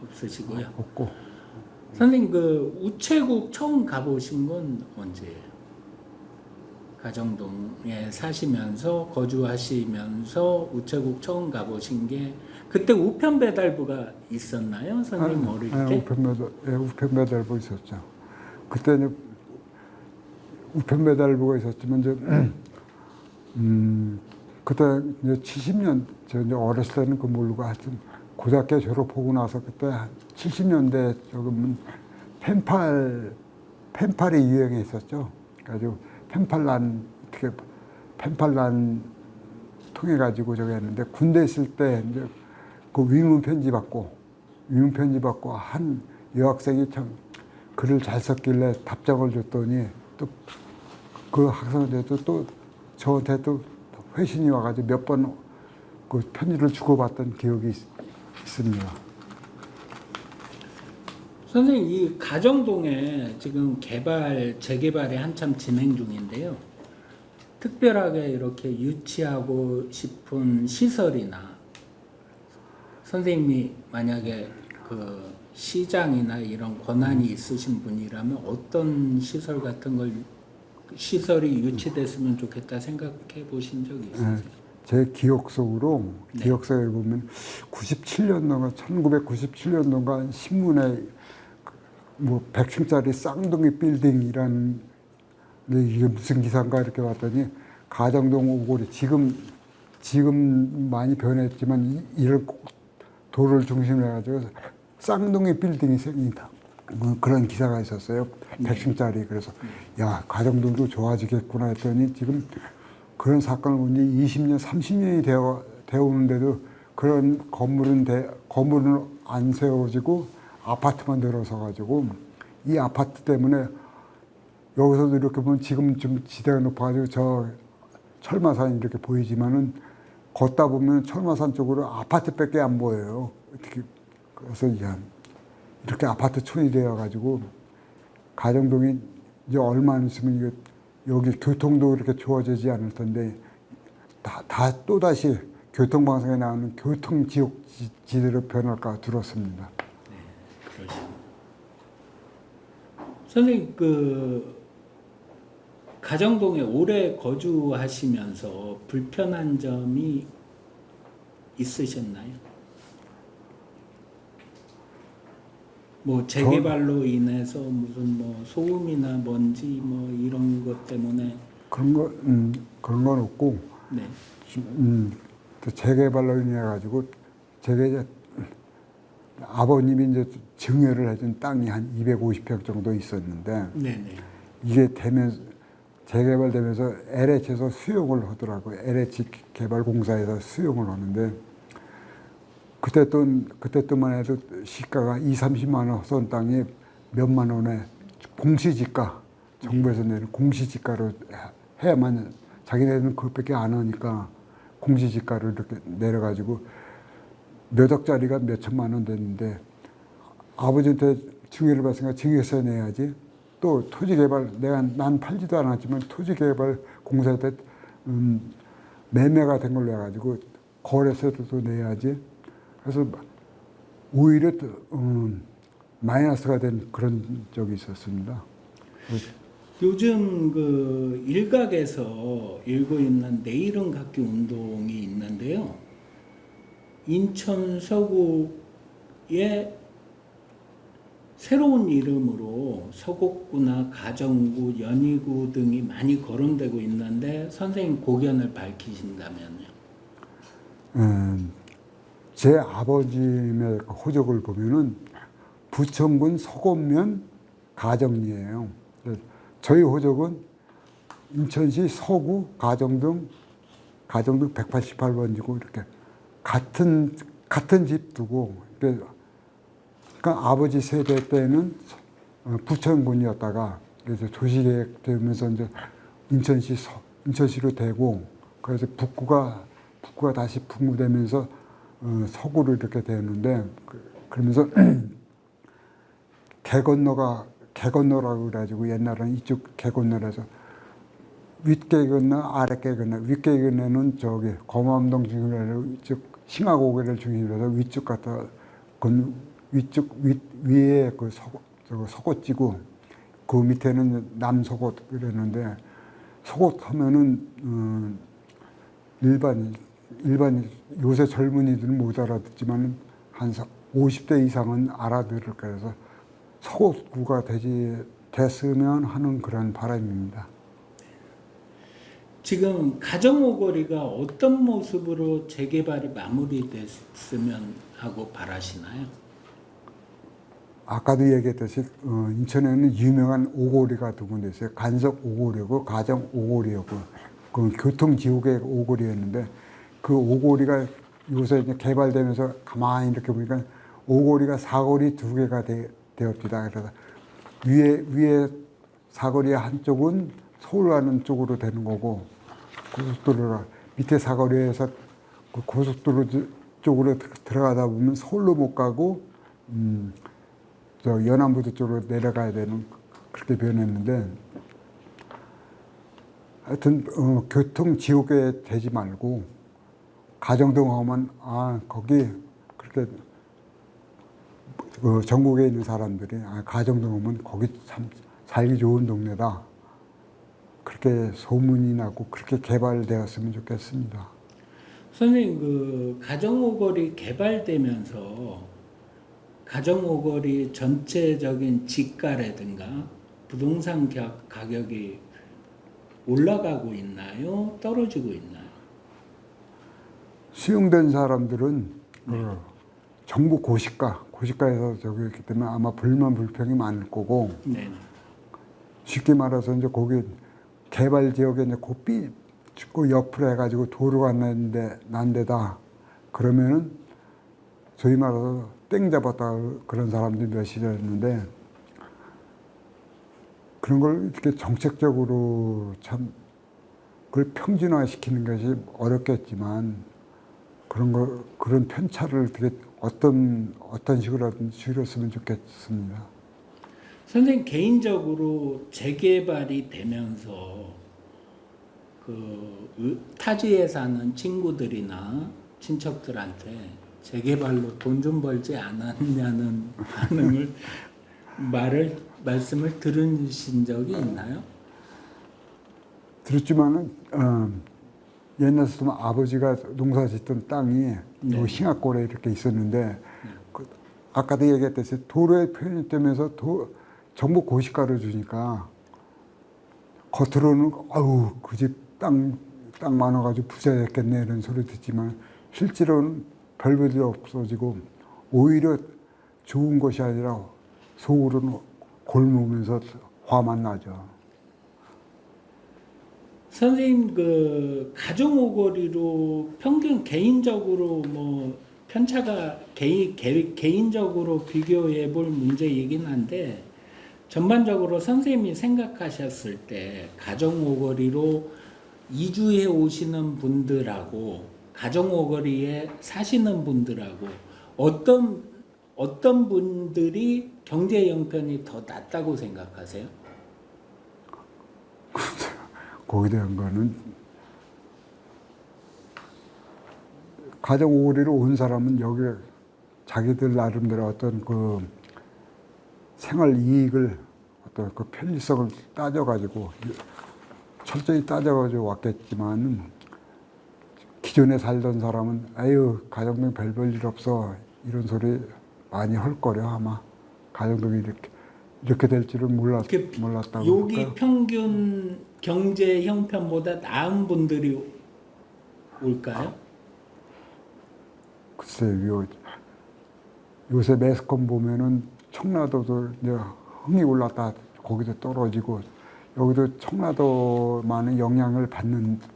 없으시고요. 없고. 선생님 그 우체국 처음 가보신 건 언제예요? 가정동에 사시면서 거주하시면서 우체국 처음 가보신 게 그때 우편 배달부가 있었나요, 선생님 어릴 때? 우편 배달부 있었죠. 그때는 우편 배달부가 있었지만 이제 그때 이제 70년 저 이제 어렸을 때는 그 모르고 하여튼 고등학교 졸업하고 나서 그때 70년대 조금 펜팔이 유행했었죠. 그래가지고 펜팔란 통해 가지고 저기 했는데 군대 있을 때 이제 그 위문 편지 받고 한 여학생이 참 글을 잘 썼길래 답장을 줬더니 또 그 학생한테도 또 저한테 또 회신이 와가지고 몇 번 그 편지를 주고받던 기억이 있습니다. 선생님, 이 가정동에 지금 재개발이 한참 진행 중인데요. 특별하게 이렇게 유치하고 싶은 시설이나 선생님이 만약에 그 시장이나 이런 권한이 있으신 분이라면 어떤 시설이 유치됐으면 좋겠다 생각해 보신 적이 있으세요? 제 기억 속으로 기억서에 보면 97년도가 1997년도가 신문에 뭐 100층짜리 쌍둥이 빌딩이라는 이게 무슨 기사인가 이렇게 봤더니 가정동 오거리 지금 많이 변했지만 이런 도를 중심으로 해가지고 쌍둥이 빌딩이 생긴다. 뭐 그런 기사가 있었어요. 100층짜리. 그래서 야 가정동도 좋아지겠구나 했더니 지금 그런 사건을 본 지 20년, 30년이 되어 오는데도 그런 건물은 안 세워지고 아파트만 늘어서 가지고 이 아파트 때문에 여기서도 이렇게 보면 지금 좀 지대가 높아가지고 저 철마산이 이렇게 보이지만은 걷다 보면 철마산 쪽으로 아파트밖에 안 보여요. 어떻게 그래서 이렇게 아파트촌이 되어가지고 가정동이 이제 얼마 안 있으면 이게 여기 교통도 그렇게 좋아지지 않을 텐데 또다시 교통방송에 나오는 교통지옥지대로 변할까 들었습니다. 네, 그러시죠. 선생님, 그 가정동에 오래 거주하시면서 불편한 점이 있으셨나요? 뭐 재개발로 인해서 무슨 뭐 소음이나 먼지 뭐 이런 것 때문에 그런 건 없고 네. 또 재개발로 인해 가지고 제가 아버님이 이제 증여를 해준 땅이 한 250평 정도 있었는데 네네. 이게 재개발되면서 LH에서 수용을 하더라고요. LH 개발공사에서 수용을 하는데 그때 또만 해도 시가가 30만 원 선 땅이 몇만 원에 공시지가 정부에서 내는 공시지가로 해야만 자기네들은 그것밖에 안 하니까 공시지가로 이렇게 내려가지고 몇 억짜리가 몇 천만 원 됐는데 아버지한테 증여를 받으니까 증여세 내야지. 또 토지개발 난 팔지도 않았지만 토지개발 공사한테 매매가 된 걸로 해가지고 거래세도 내야지. 그래서 오히려 마이너스가 된 그런 적이 있었습니다. 요즘 그 일각에서 일고 있는 내일은 갚기 운동이 있는데요. 인천 서구에 새로운 이름으로 서곡구나 가정구, 연희구 등이 많이 거론되고 있는데 선생님 고견을 밝히신다면요. 제 아버님의 호적을 보면은 부천군 서곡면 가정리예요. 저희 호적은 인천시 서구 가정동 188번지고 이렇게 같은 집 두고 그러니까 아버지 세대 때는 부천군이었다가 그래서 도시계획 되면서 이제 인천시로 되고 그래서 북구가 다시 분구되면서 서구로 이렇게 되는데 그러면서 개건너라고 그래가지고 옛날에는 이쪽 개건너라서 윗개 건너 아랫개 건너 윗개 건너는 저기 검암동 중심으로 이쪽 싱하고개를 중심으로 해서 위쪽 갔다 위에 그 서곳지고 그 밑에는 남서곳 그랬는데 서곳 하면은 일반 요새 젊은이들은 못 알아듣지만 한 50대 이상은 알아들을 거라서 서곳구가 됐으면 하는 그런 바람입니다. 지금 가정오거리가 어떤 모습으로 재개발이 마무리됐으면 하고 바라시나요? 아까도 얘기했듯이 인천에는 유명한 오거리가 두 군데 있어요. 간석 오거리고 가정 오거리였고 그 교통지옥의 오거리였는데 그 오거리가 요새 이제 개발되면서 가만히 이렇게 보니까 오거리가 사거리 두 개가 되었다. 그래서 위에 사거리 한쪽은 서울 가는 쪽으로 되는 거고, 고속도로라 밑에 사거리에서 그 고속도로 쪽으로 들어가다 보면 서울로 못 가고 저 연안부두 쪽으로 내려가야 되는, 그렇게 변했는데, 하여튼 교통 지옥에 되지 말고 가정동 하면 거기 그렇게 전국에 있는 사람들이 가정동 하면 거기 참 살기 좋은 동네다, 그렇게 소문이 나고 그렇게 개발되었으면 좋겠습니다. 선생님, 그 가정오거리 개발되면서 가정오거리 전체적인 지가라든가 부동산 가격이 올라가고 있나요? 떨어지고 있나요? 수용된 사람들은 정부 고시가에서 저기 있기 때문에 아마 불만 불평이 많을 거고, 네. 쉽게 말해서 이제 거기 개발 지역에 이제 고삐 그 옆으로 해가지고 도로가 난 데다 그러면은 소위 말해서 땡 잡았다 그런 사람들이 몇이었는데, 그런 걸 이렇게 정책적으로 참 그걸 평준화시키는 것이 어렵겠지만, 그런 편차를 어떻게 어떤 식으로든 줄였으면 좋겠습니다. 선생님 개인적으로 재개발이 되면서 그 타지에 사는 친구들이나 친척들한테 재개발로 돈 좀 벌지 않았냐는 말씀을 들으신 적이 있나요? 들었지만은 옛날 같으면 아버지가 농사 짓던 땅이 네. 싱악골에 이렇게 있었는데, 아까도 얘기했듯이 도로에 편입되면서 정부 고시가를 주니까 겉으로는 그 집 땅 많아가지고 부자 됐겠네 이런 소리 듣지만, 실제로는 별 볼일 없어지고 오히려 좋은 것이 아니라 속으로는 골무면서 화만 나죠. 선생님 그 가정오거리로 평균 개인적으로 뭐 편차가 개인적으로 비교해 볼 문제이긴 한데, 전반적으로 선생님이 생각하셨을 때 가정오거리로 이주해 오시는 분들하고 가정오거리에 사시는 분들하고 어떤 분들이 경제 형편이 더 낫다고 생각하세요? 거기에 대한 거는 가정오거리로 온 사람은 여기 자기들 나름대로 어떤 그 생활 이익을, 어떤 그 편리성을 따져가지고 철저히 따져가지고 왔겠지만, 기존에 살던 사람은 가정동 별 볼 일 없어 이런 소리 많이 할 거려. 아마 가정동이 이렇게 될 줄은 몰랐다고. 여기 할까요? 평균 경제 형편보다 나은 분들이 올까요? 글쎄요, 요새 매스컴 보면은 청라도도 이제 흥이 올랐다 거기도 떨어지고, 여기도 청라도만의 영향을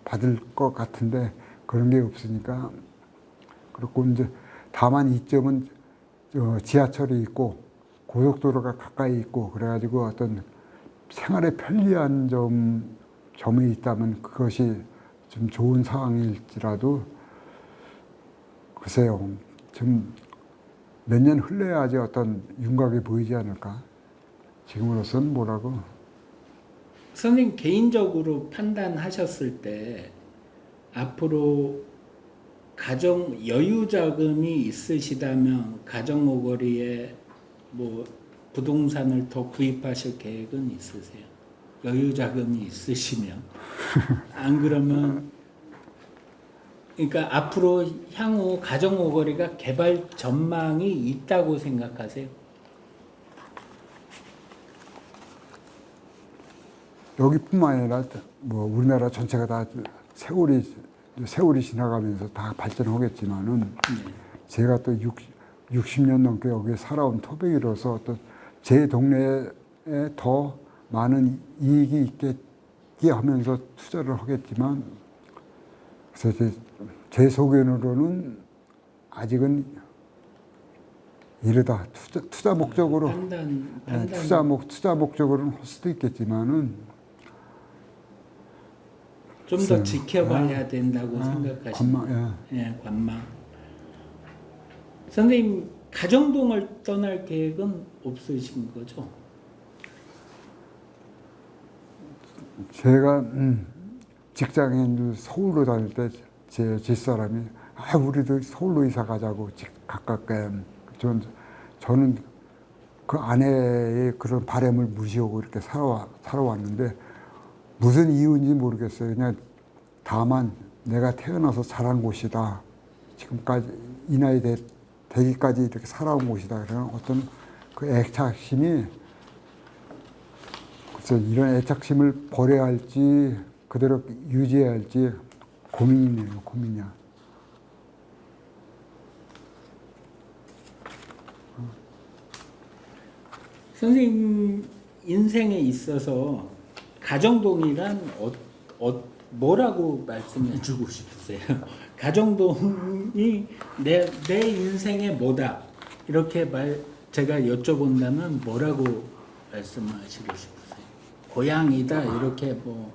받을 것 같은데 그런 게 없으니까. 그렇고 이제 다만 이점은 지하철이 있고 고속도로가 가까이 있고 그래가지고 어떤 생활에 편리한 점이 있다면 그것이 좀 좋은 상황일지라도, 글쎄요, 좀 몇 년 흘러야지 어떤 윤곽이 보이지 않을까. 지금으로서는 뭐라고. 선생님 개인적으로 판단하셨을 때 앞으로 가정 여유 자금이 있으시다면 가정오거리에 뭐 부동산을 더 구입하실 계획은 있으세요? 여유 자금이 있으시면. 안 그러면 그러니까 앞으로 향후 가정오거리가 개발 전망이 있다고 생각하세요? 여기뿐만 아니라 뭐 우리나라 전체가 다 세월이 지나가면서 다 발전하겠지만은, 제가 또 60년 넘게 여기에 살아온 토백이로서 또 제 동네에 더 많은 이익이 있겠게 하면서 투자를 하겠지만, 그래서 제 소견으로는 아직은 이르다. 투자 목적으로, 판단. 투자 목적으로는 할 수도 있겠지만은, 좀 더 지켜봐야 된다고 생각하시는 관망, 예, 관망. 선생님 가정동을 떠날 계획은 없으신 거죠? 제가 직장인 서울로 다닐 때 제 집사람이 우리도 서울로 이사 가자고 가깝게 저는 그 아내의 그런 바람을 무시하고 이렇게 살아왔는데 무슨 이유인지 모르겠어요. 그냥 다만 내가 태어나서 자란 곳이다. 지금까지 이 나이 되기까지 이렇게 살아온 곳이다. 그런 어떤 그 애착심이 그래서 이런 애착심을 버려야 할지 그대로 유지해야 할지 고민이네요. 고민이야. 선생님 인생에 있어서 가정동이란 뭐라고 말씀해 주고 싶으세요? 가정동이 내 인생의 뭐다 이렇게 제가 여쭤본다면 뭐라고 말씀하시고 싶으세요? 고향이다 이렇게 뭐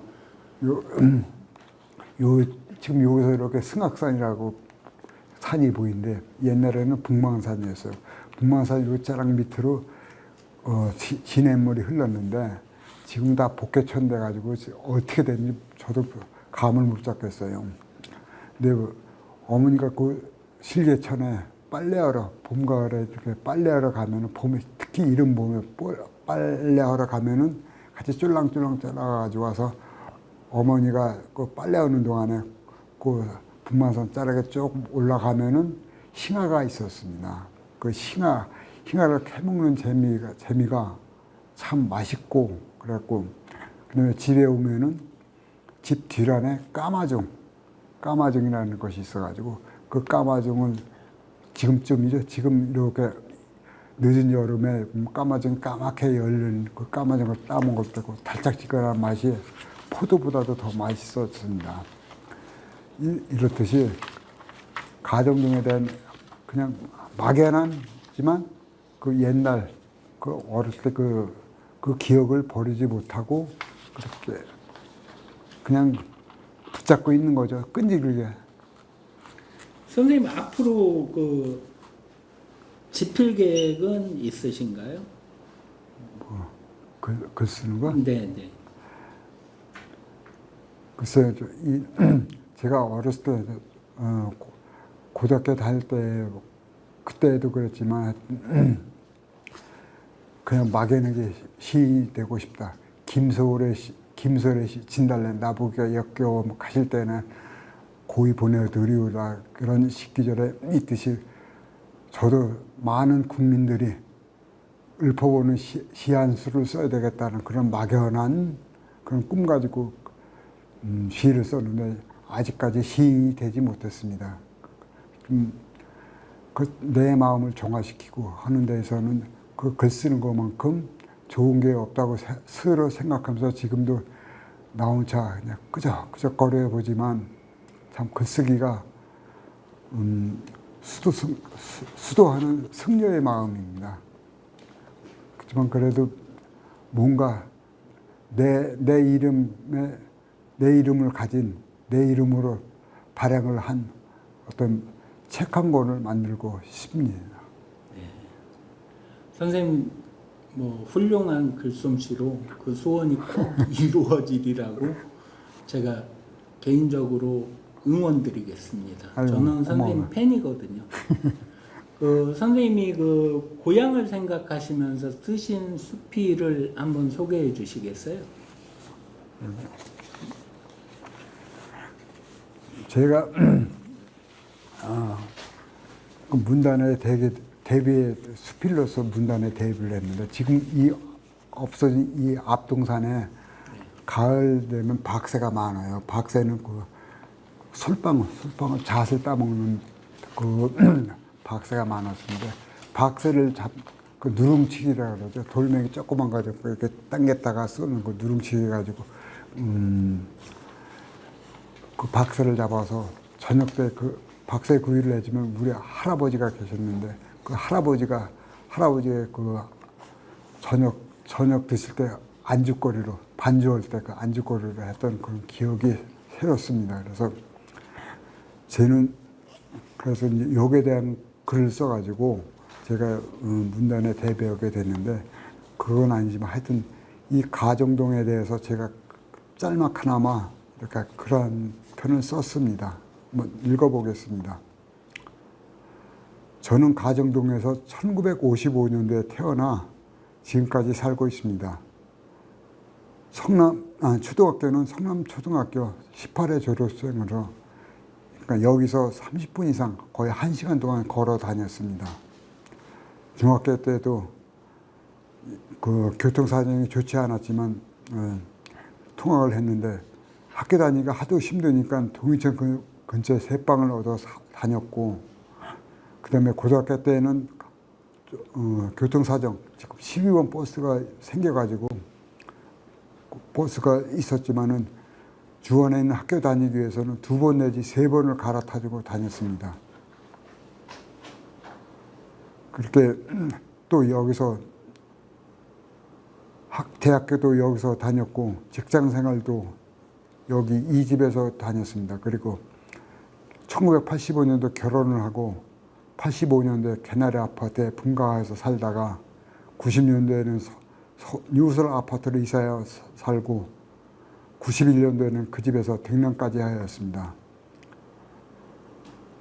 지금 여기서 이렇게 승악산이라고 산이 보이는데 옛날에는 북망산이었어요. 북망산 요자락 밑으로 시냇물이 흘렀는데 지금 다 복개천 돼가지고 어떻게 됐는지 저도 감을 못 잡겠어요. 근데 어머니가 그 실개천에 빨래하러 봄 가을에 이렇게 빨래하러 가면은 봄에 특히 이른 봄에 빨래하러 가면은 같이 쫄랑쫄랑 따라가지고 와서 어머니가 그 빨래하는 동안에 그 북만산 자락에 조금 올라가면은 싱하가 있었습니다. 그 싱하를 캐먹는 재미가 참 맛있고 그랬고 그다음에 집에 오면은 집 뒷안에 까마종이라는 것이 있어가지고 그 까마종을 지금쯤이죠. 지금 이렇게 늦은 여름에 까마종 까맣게 열린 그 까마종을 따먹을 때고 달짝지근한 맛이 포도보다도 더 맛있었습니다. 이렇듯이 가정동에 대한 그냥 막연하지만 그 옛날 그 어렸을 때 그 기억을 버리지 못하고 그렇게 그냥 붙잡고 있는 거죠. 끈질기게. 선생님 앞으로 그 집필 계획은 있으신가요? 글 쓰는 거? 네, 네. 글쎄요, 제가 어렸을 때 고등학교 다닐 때 그때도 그랬지만 그냥 막연하게 시인이 되고 싶다. 김소월의 시 진달래 나보기가 역겨워 가실 때는 고이 보내드리우라 그런 식기절에 있듯이 저도 많은 국민들이 읊어보는 시 한 수를 써야 되겠다는 그런 막연한 그런 꿈 가지고 시를 썼는데 아직까지 시인이 되지 못했습니다. 내 마음을 정화시키고 하는 데에서는 그 글 쓰는 것만큼 좋은 게 없다고 스스로 생각하면서 지금도 나 혼자 그냥 끄적거려 보지만 참 글쓰기가 수도하는 승려의 마음입니다. 그렇지만 그래도 뭔가 내 이름을 가진 내 이름으로 발행을 한 어떤 책 한 권을 만들고 싶습니다. 네. 선생님 뭐 훌륭한 글솜씨로 그 소원이 꼭 이루어지리라고 제가 개인적으로 응원드리겠습니다. 아유, 저는 선생님 고마워요. 팬이거든요. 그 선생님이 그 고향을 생각하시면서 쓰신 수필을 한번 소개해 주시겠어요? 제가 그 문단에 데뷔 수필로서 문단에 데뷔를 했는데 지금 이 없어진 이 앞동산에 가을 되면 박새가 많아요. 박새는 그 솔방울 잣을 따먹는 그 박새가 많았는데 박새를 그 누룽치기라 그러죠. 돌멩이 조그만 가지고 이렇게 당겼다가 쏘는 그 누룽치기 가지고 그 박새를 잡아서 저녁 때 그 박새 구이를 해주면 우리 할아버지가 계셨는데 그 할아버지의 그 저녁 드실 때 안주거리로 반주할 때 그 안주거리로 했던 그런 기억이 해였습니다. 그래서 저는 그래서 이제 여기에 대한 글을 써가지고 제가 문단에 대배하게 됐는데 그건 아니지만 하여튼 이 가정동에 대해서 제가 짤막하나마 이렇게 그런 편을 썼습니다. 한번 읽어보겠습니다. 저는 가정동에서 1955년도에 태어나 지금까지 살고 있습니다. 초등학교는 성남초등학교 18회 졸업생으로 그러니까 여기서 30분 이상 거의 1시간 동안 걸어 다녔습니다. 중학교 때도 그 교통사정이 좋지 않았지만 통학을 했는데 학교 다니기가 하도 힘드니까 동인천 근처에 새방을 얻어 다녔고 그다음에 고등학교 때는 교통사정 지금 12번 버스가 생겨가지고 버스가 있었지만은 주원에 있는 학교 다니기 위해서는 2번 내지 3번을 갈아타지고 다녔습니다. 그렇게 또 여기서 대학교도 여기서 다녔고 직장 생활도 여기 이 집에서 다녔습니다. 그리고 1985년도 결혼을 하고 85년도에 개나리 아파트에 분가해서 살다가 90년도에는 유설 아파트로 이사해 살고 91년도에는 그 집에서 등록까지 하였습니다.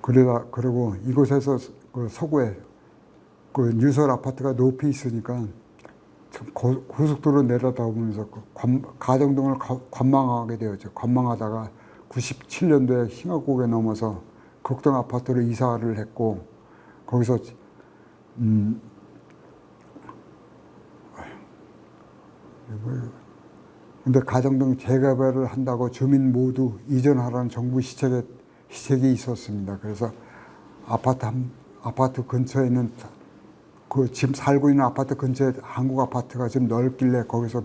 그리고 이곳에서 그 서구에 그 유설 아파트가 높이 있으니까 고속도로 내려다보면서 가정동을 관망하게 되었죠. 관망하다가 97년도에 흰화곡에 넘어서 극동 아파트로 이사를 했고 거기서 근데 가정동 재개발을 한다고 주민 모두 이전하라는 정부 시책이 있었습니다. 그래서 아파트 근처에 있는 지금 살고 있는 아파트 근처에 한국 아파트가 좀 넓길래 거기서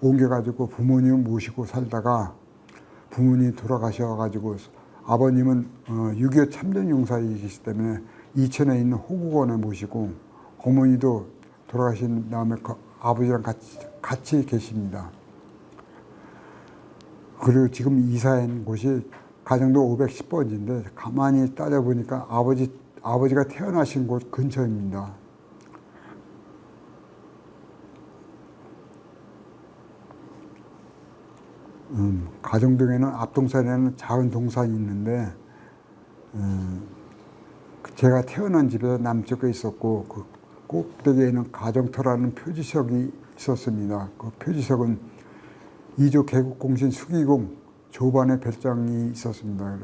옮겨가지고 부모님을 모시고 살다가 부모님이 돌아가셔가지고 아버님은 6.25 참전용사이시기 때문에 이천에 있는 호국원에 모시고 어머니도 돌아가신 다음에 아버지랑 같이 계십니다. 그리고 지금 이사한 곳이 가정동 510번지인데 가만히 따져보니까 아버지가 태어나신 곳 근처입니다. 가정동에는 앞동산에는 작은 동산이 있는데 제가 태어난 집에서 남쪽에 있었고 그 꼭대기에는 가정터라는 표지석이 있었습니다. 그 표지석은 2조 개국공신 수기공 조반의 별장이 있었습니다.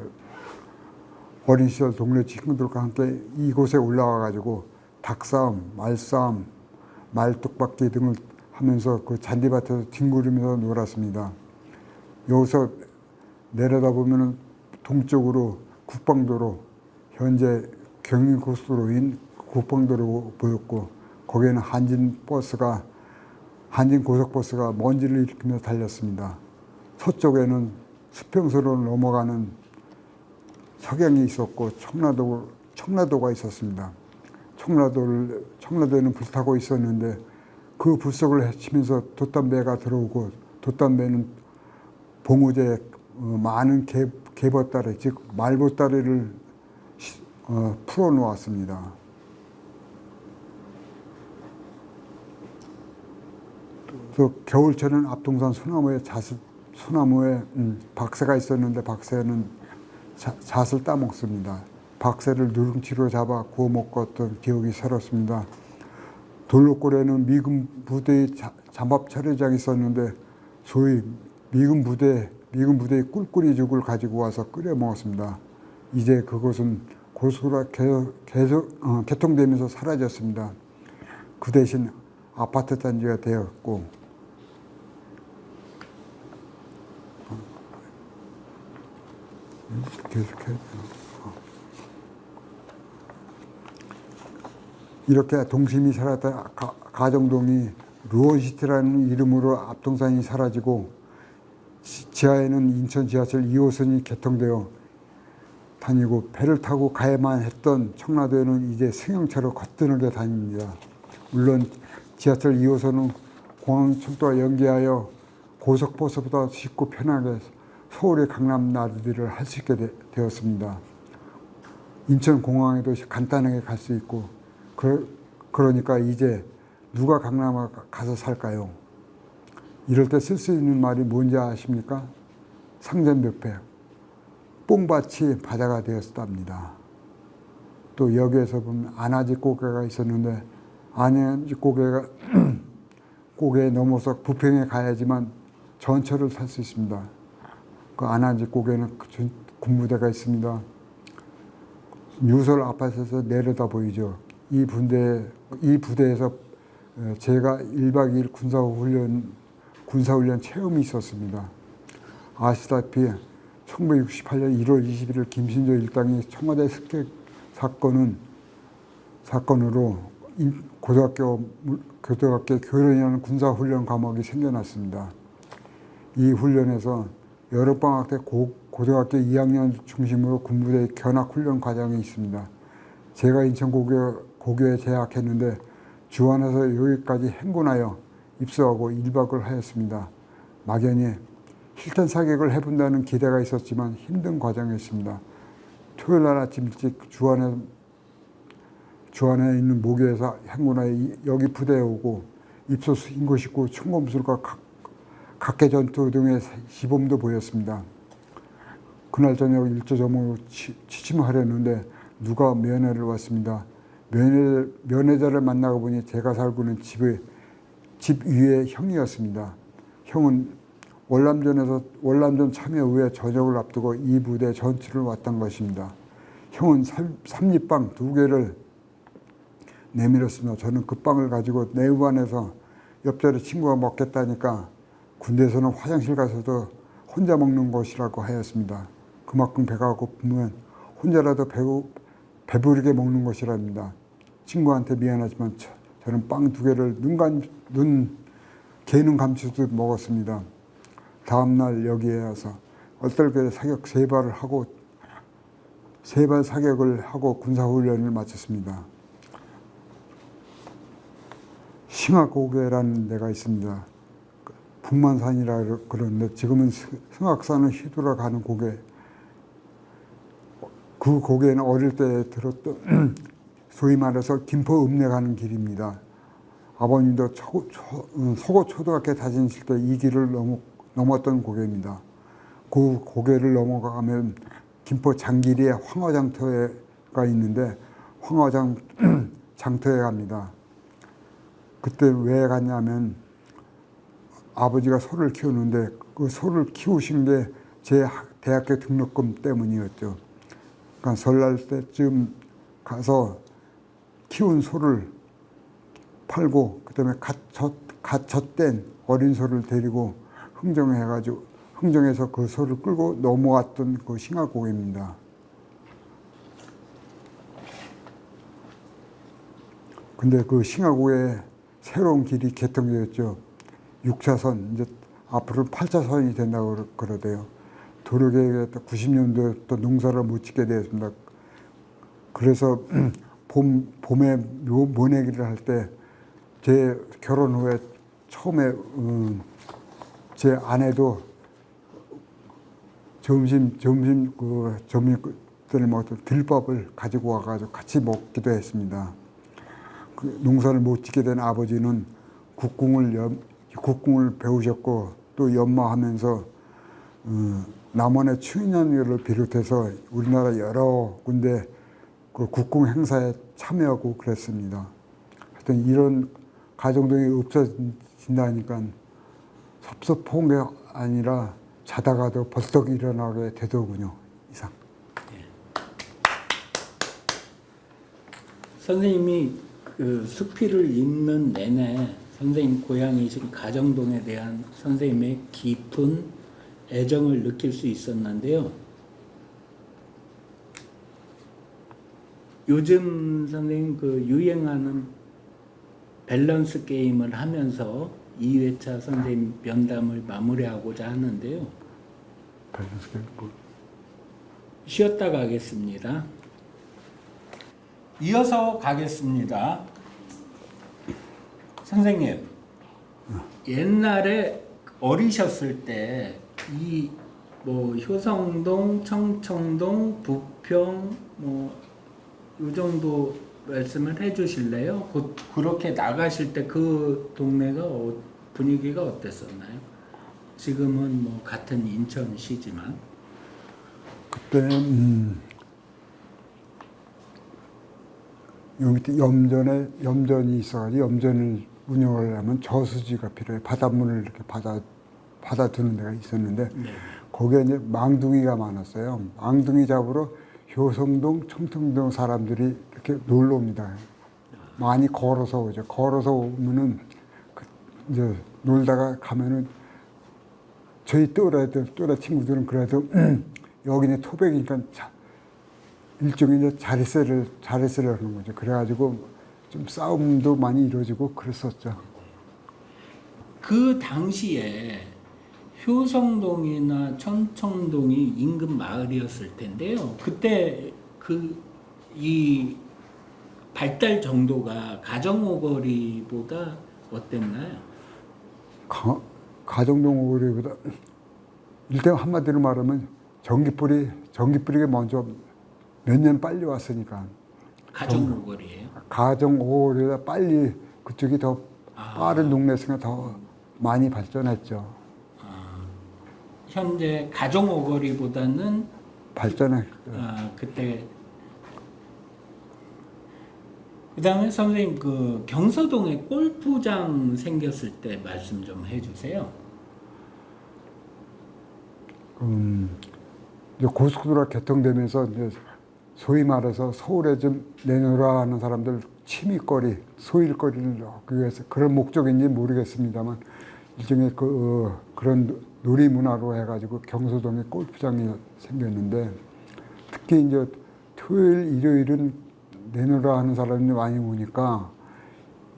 어린 시절 동네 친구들과 함께 이곳에 올라와 가지고 닭싸움, 말싸움, 말뚝박기 등을 하면서 그 잔디밭에서 뒹구르면서 놀았습니다. 여기서 내려다보면 동쪽으로 국방도로 현재 경인고속도로인 국방도로 보였고 거기에는 한진 고속버스가 먼지를 일으키면서 달렸습니다. 서쪽에는 수평선으로 넘어가는 석양이 있었고 청라도가 있었습니다. 청라도에는 불타고 있었는데 그 불속을 헤치면서 돛담배가 들어오고 돛담배는 봉우제에 많은 개보따리 즉 말보따리를 풀어 놓았습니다. 또 겨울철에는 앞동산 소나무에 박새가 있었는데 박새는 잣을 따먹습니다. 박새를 누룽지로 잡아 구워 먹었던 기억이 새롭습니다. 돌로골에는 미군 부대의 잠밥 차례장이 있었는데 소위 미군 부대의 꿀꿀이죽을 가지고 와서 끓여 먹었습니다. 이제 그것은 고속도로가 계속 개통되면서 사라졌습니다. 그 대신 아파트 단지가 되었고 계속해. 이렇게 동심이 살았던 가정동이 루원시티라는 이름으로 앞동산이 사라지고 지하에는 인천 지하철 2호선이 개통되어 다니고 배를 타고 가야만 했던 청라도에는 이제 승용차로 거뜬하게 다닙니다. 물론 지하철 2호선은 공항철도와 연계하여 고속버스보다 쉽고 편하게 서울의 강남 나들이를 할 수 있게 되었습니다. 인천공항에도 간단하게 갈 수 있고 그러니까 이제 누가 강남에 가서 살까요? 이럴 때 쓸 수 있는 말이 뭔지 아십니까? 상전벽배, 뽕밭이 바다가 되었답니다. 또 여기에서 보면 안아지 고개가 있었는데 안아지 고개가 고개 넘어서 부평에 가야지만 전철을 탈 수 있습니다. 그 안아지 고개는 군부대가 있습니다. 유설 아파트에서 내려다 보이죠. 이 부대에서 제가 1박 2일 군사훈련 체험이 있었습니다. 아시다시피 1968년 1월 21일 김신조 일당이 청와대 습격 사건으로 고등학교 교련이라는 군사훈련 과목이 생겨났습니다. 이 훈련에서 여름방학 때 고등학교 2학년 중심으로 군부대 견학훈련 과정이 있습니다. 제가 인천고교에 재학했는데 주안에서 여기까지 행군하여 입소하고 1박을 하였습니다. 막연히 힐튼 사격을 해본다는 기대가 있었지만 힘든 과정이었습니다. 토요일 날 아침 일찍 주안에 있는 모교에서 행군하여 여기 부대에 오고 입소 신고 싣고 총검술과 각계 전투 등의 시범도 보였습니다. 그날 저녁 일조저목으로 취침하려는데 누가 면회를 왔습니다. 면회자를 만나고 보니 제가 살고 있는 집 위의 형이었습니다. 형은 월남전 참여 후에 저녁을 앞두고 이 부대 전투를 왔던 것입니다. 형은 삼립빵 2개를 내밀었습니다. 저는 그 빵을 가지고 내후반에서 옆자리 친구가 먹겠다니까 군대에서는 화장실 가서도 혼자 먹는 것이라고 하였습니다. 그만큼 배가 고프면 혼자라도 배부르게 먹는 것이랍니다. 친구한테 미안하지만 저는 빵 2개를 개는 감추듯 먹었습니다. 다음날 여기에 와서 얼떨결에 사격 3발 사격을 하고 군사훈련을 마쳤습니다. 싱악고개라는 데가 있습니다. 북만산이라 그러는데 지금은 승악산을 휘돌아 가는 고개. 그 고개는 어릴 때 들었던 소위 말해서 김포 읍내 가는 길입니다. 아버님도 서고 초등학교 다니실 때 이 길을 넘었던 고개입니다. 그 고개를 넘어가면 김포 장길리에 황허장터가 있는데 황허장터에 갑니다. 그때 왜 갔냐면 아버지가 소를 키우는데 그 소를 키우신 게 제 대학교 등록금 때문이었죠. 그러니까 설날 때쯤 가서 키운 소를 팔고 그다음에 갓 젖된 어린 소를 데리고 흥정해서 그 소를 끌고 넘어왔던 그 싱악고개입니다. 근데 그 싱악고개 새로운 길이 개통되었죠. 6차선, 이제 앞으로 8차선이 된다고 그러대요. 도로계획에 90년도에 또 농사를 못 짓게 되었습니다. 그래서 봄에 모내기를 할 때 제 결혼 후에 처음에 제 아내도 점심 때 먹던 들밥을 가지고 와가지고 같이 먹기도 했습니다. 그 농사를 못 짓게 된 아버지는 국궁을 배우셨고 또 연마하면서 남원의 추인연을 비롯해서 우리나라 여러 군데 그 국궁 행사에 참여하고 그랬습니다. 하여튼 이런 가정들이 없어진다니까 섭섭한 게 아니라 자다가도 벌떡 일어나게 되더군요. 이상. 선생님이 그 수필을 읽는 내내 선생님 고향이신 가정동에 대한 선생님의 깊은 애정을 느낄 수 있었는데요. 요즘 선생님 그 유행하는 밸런스 게임을 하면서 2회차 선생님 면담을 마무리하고자 하는데요. 밸런스 게임 뭐? 쉬었다 가겠습니다. 이어서 가겠습니다. 선생님, 옛날에 어리셨을 때 이 뭐 효성동, 청청동, 부평 뭐 이 정도 말씀을 해주실래요? 그렇게 나가실 때 그 동네가 분위기가 어땠었나요? 지금은 뭐 같은 인천시지만. 그때 요 밑에 염전이 있어가지고 염전을 운영을 하면 저수지가 필요해. 바닷물을 이렇게 받아두는 데가 있었는데 네. 거기에 이제 망둥이가 많았어요. 망둥이 잡으러 효성동, 청청동 사람들이 이렇게 놀러 옵니다. 많이 걸어서 오죠. 걸어서 오면은 이제 놀다가 가면은 저희 또래 친구들은 그래도 여기는 토백이니까 일종의 이제 자릿세를 하는 거죠. 그래가지고 좀 싸움도 많이 이루어지고 그랬었죠. 그 당시에 효성동이나 천청동이 인근 마을이었을 텐데요. 그때 이 발달 정도가 가정오거리보다 어땠나요? 가정동 오거리보다 일단 한마디로 말하면 전기불이 먼저 몇 년 빨리 왔으니까 가정오거리예요. 가정 오거리보다 빨리 그쪽이 더 빠른 동네였으니까 더 많이 발전했죠. 현재 가정오거리보다는 발전했죠. 그때 그다음에 선생님 그 경서동에 골프장 생겼을 때 말씀 좀 해주세요. 이제 고속도로가 개통되면서 이제 소위 말해서 서울에 좀 내놓으라 하는 사람들 취미거리, 소일거리를 하기 위해서 그런 목적인지 모르겠습니다만 일종의 그런 놀이 문화로 해가지고 경서동에 골프장이 생겼는데 특히 이제 토요일, 일요일은 내놓으라 하는 사람이 많이 오니까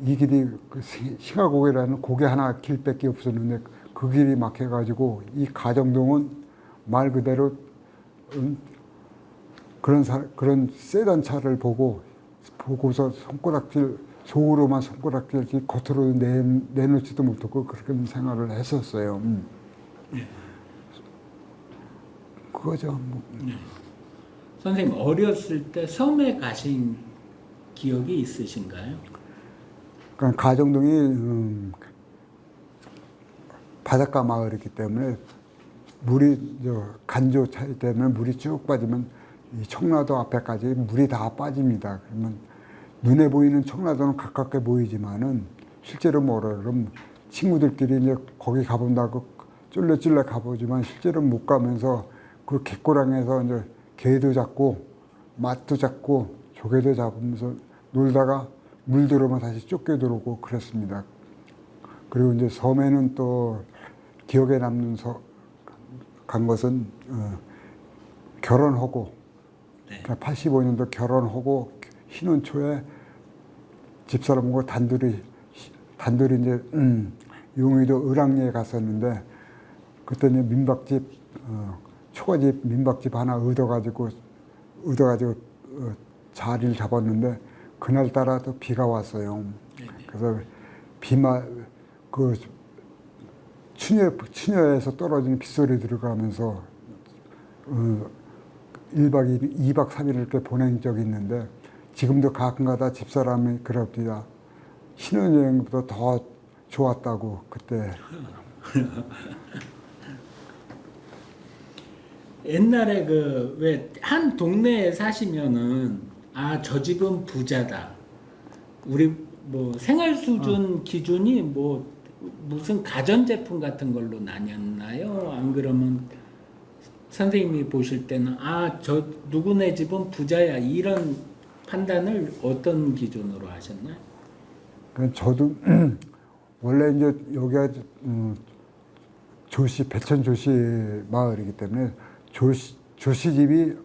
이 길이 시가고개라는 고개 하나 길밖에 없었는데 그 길이 막혀가지고 이 가정동은 말 그대로 그런 세단 차를 보고서 속으로만 손가락질 겉으로 내놓지도 못하고 그렇게 생활을 했었어요. 그거죠. 뭐. 선생님 어렸을 때 섬에 가신 기억이 있으신가요? 그러니까 가정동이 바닷가 마을이기 때문에 물이 간조 차이 때문에 물이 쭉 빠지면 이 청라도 앞에까지 물이 다 빠집니다. 그러면 눈에 보이는 청라도는 가깝게 보이지만은 실제로 그럼 친구들끼리 이제 거기 가본다고 쫄래쫄래 가보지만 실제로 못 가면서 그 갯고랑에서 이제 개도 잡고 맛도 잡고 조개도 잡으면서 놀다가 물 들어오면 다시 쫓겨 들어오고 그랬습니다. 그리고 이제 섬에는 또 기억에 남는 간 것은 결혼하고 네. 85년도 결혼하고 신혼 초에 집사람하고 단둘이 이제 용의도 을왕리에 갔었는데 그때 이제 민박집 초가집 민박집 하나 얻어가지고 자리를 잡았는데 그날따라 또 비가 왔어요. 그래서 추녀에서 떨어지는 빗소리 들어가면서 2박 3일 이렇게 보낸 적이 있는데 지금도 가끔가다 집사람이 그럽니다. 신혼여행보다 더 좋았다고 그때. 옛날에 왜 한 동네에 사시면은 저 집은 부자다. 우리 뭐 생활 수준 기준이 뭐 무슨 가전제품 같은 걸로 나뉘었나요? 안 그러면 선생님이 보실 때는 저 누구네 집은 부자야 이런 판단을 어떤 기준으로 하셨나요? 저도 원래 이제 여기가 배천 조씨 마을이기 때문에 조씨집이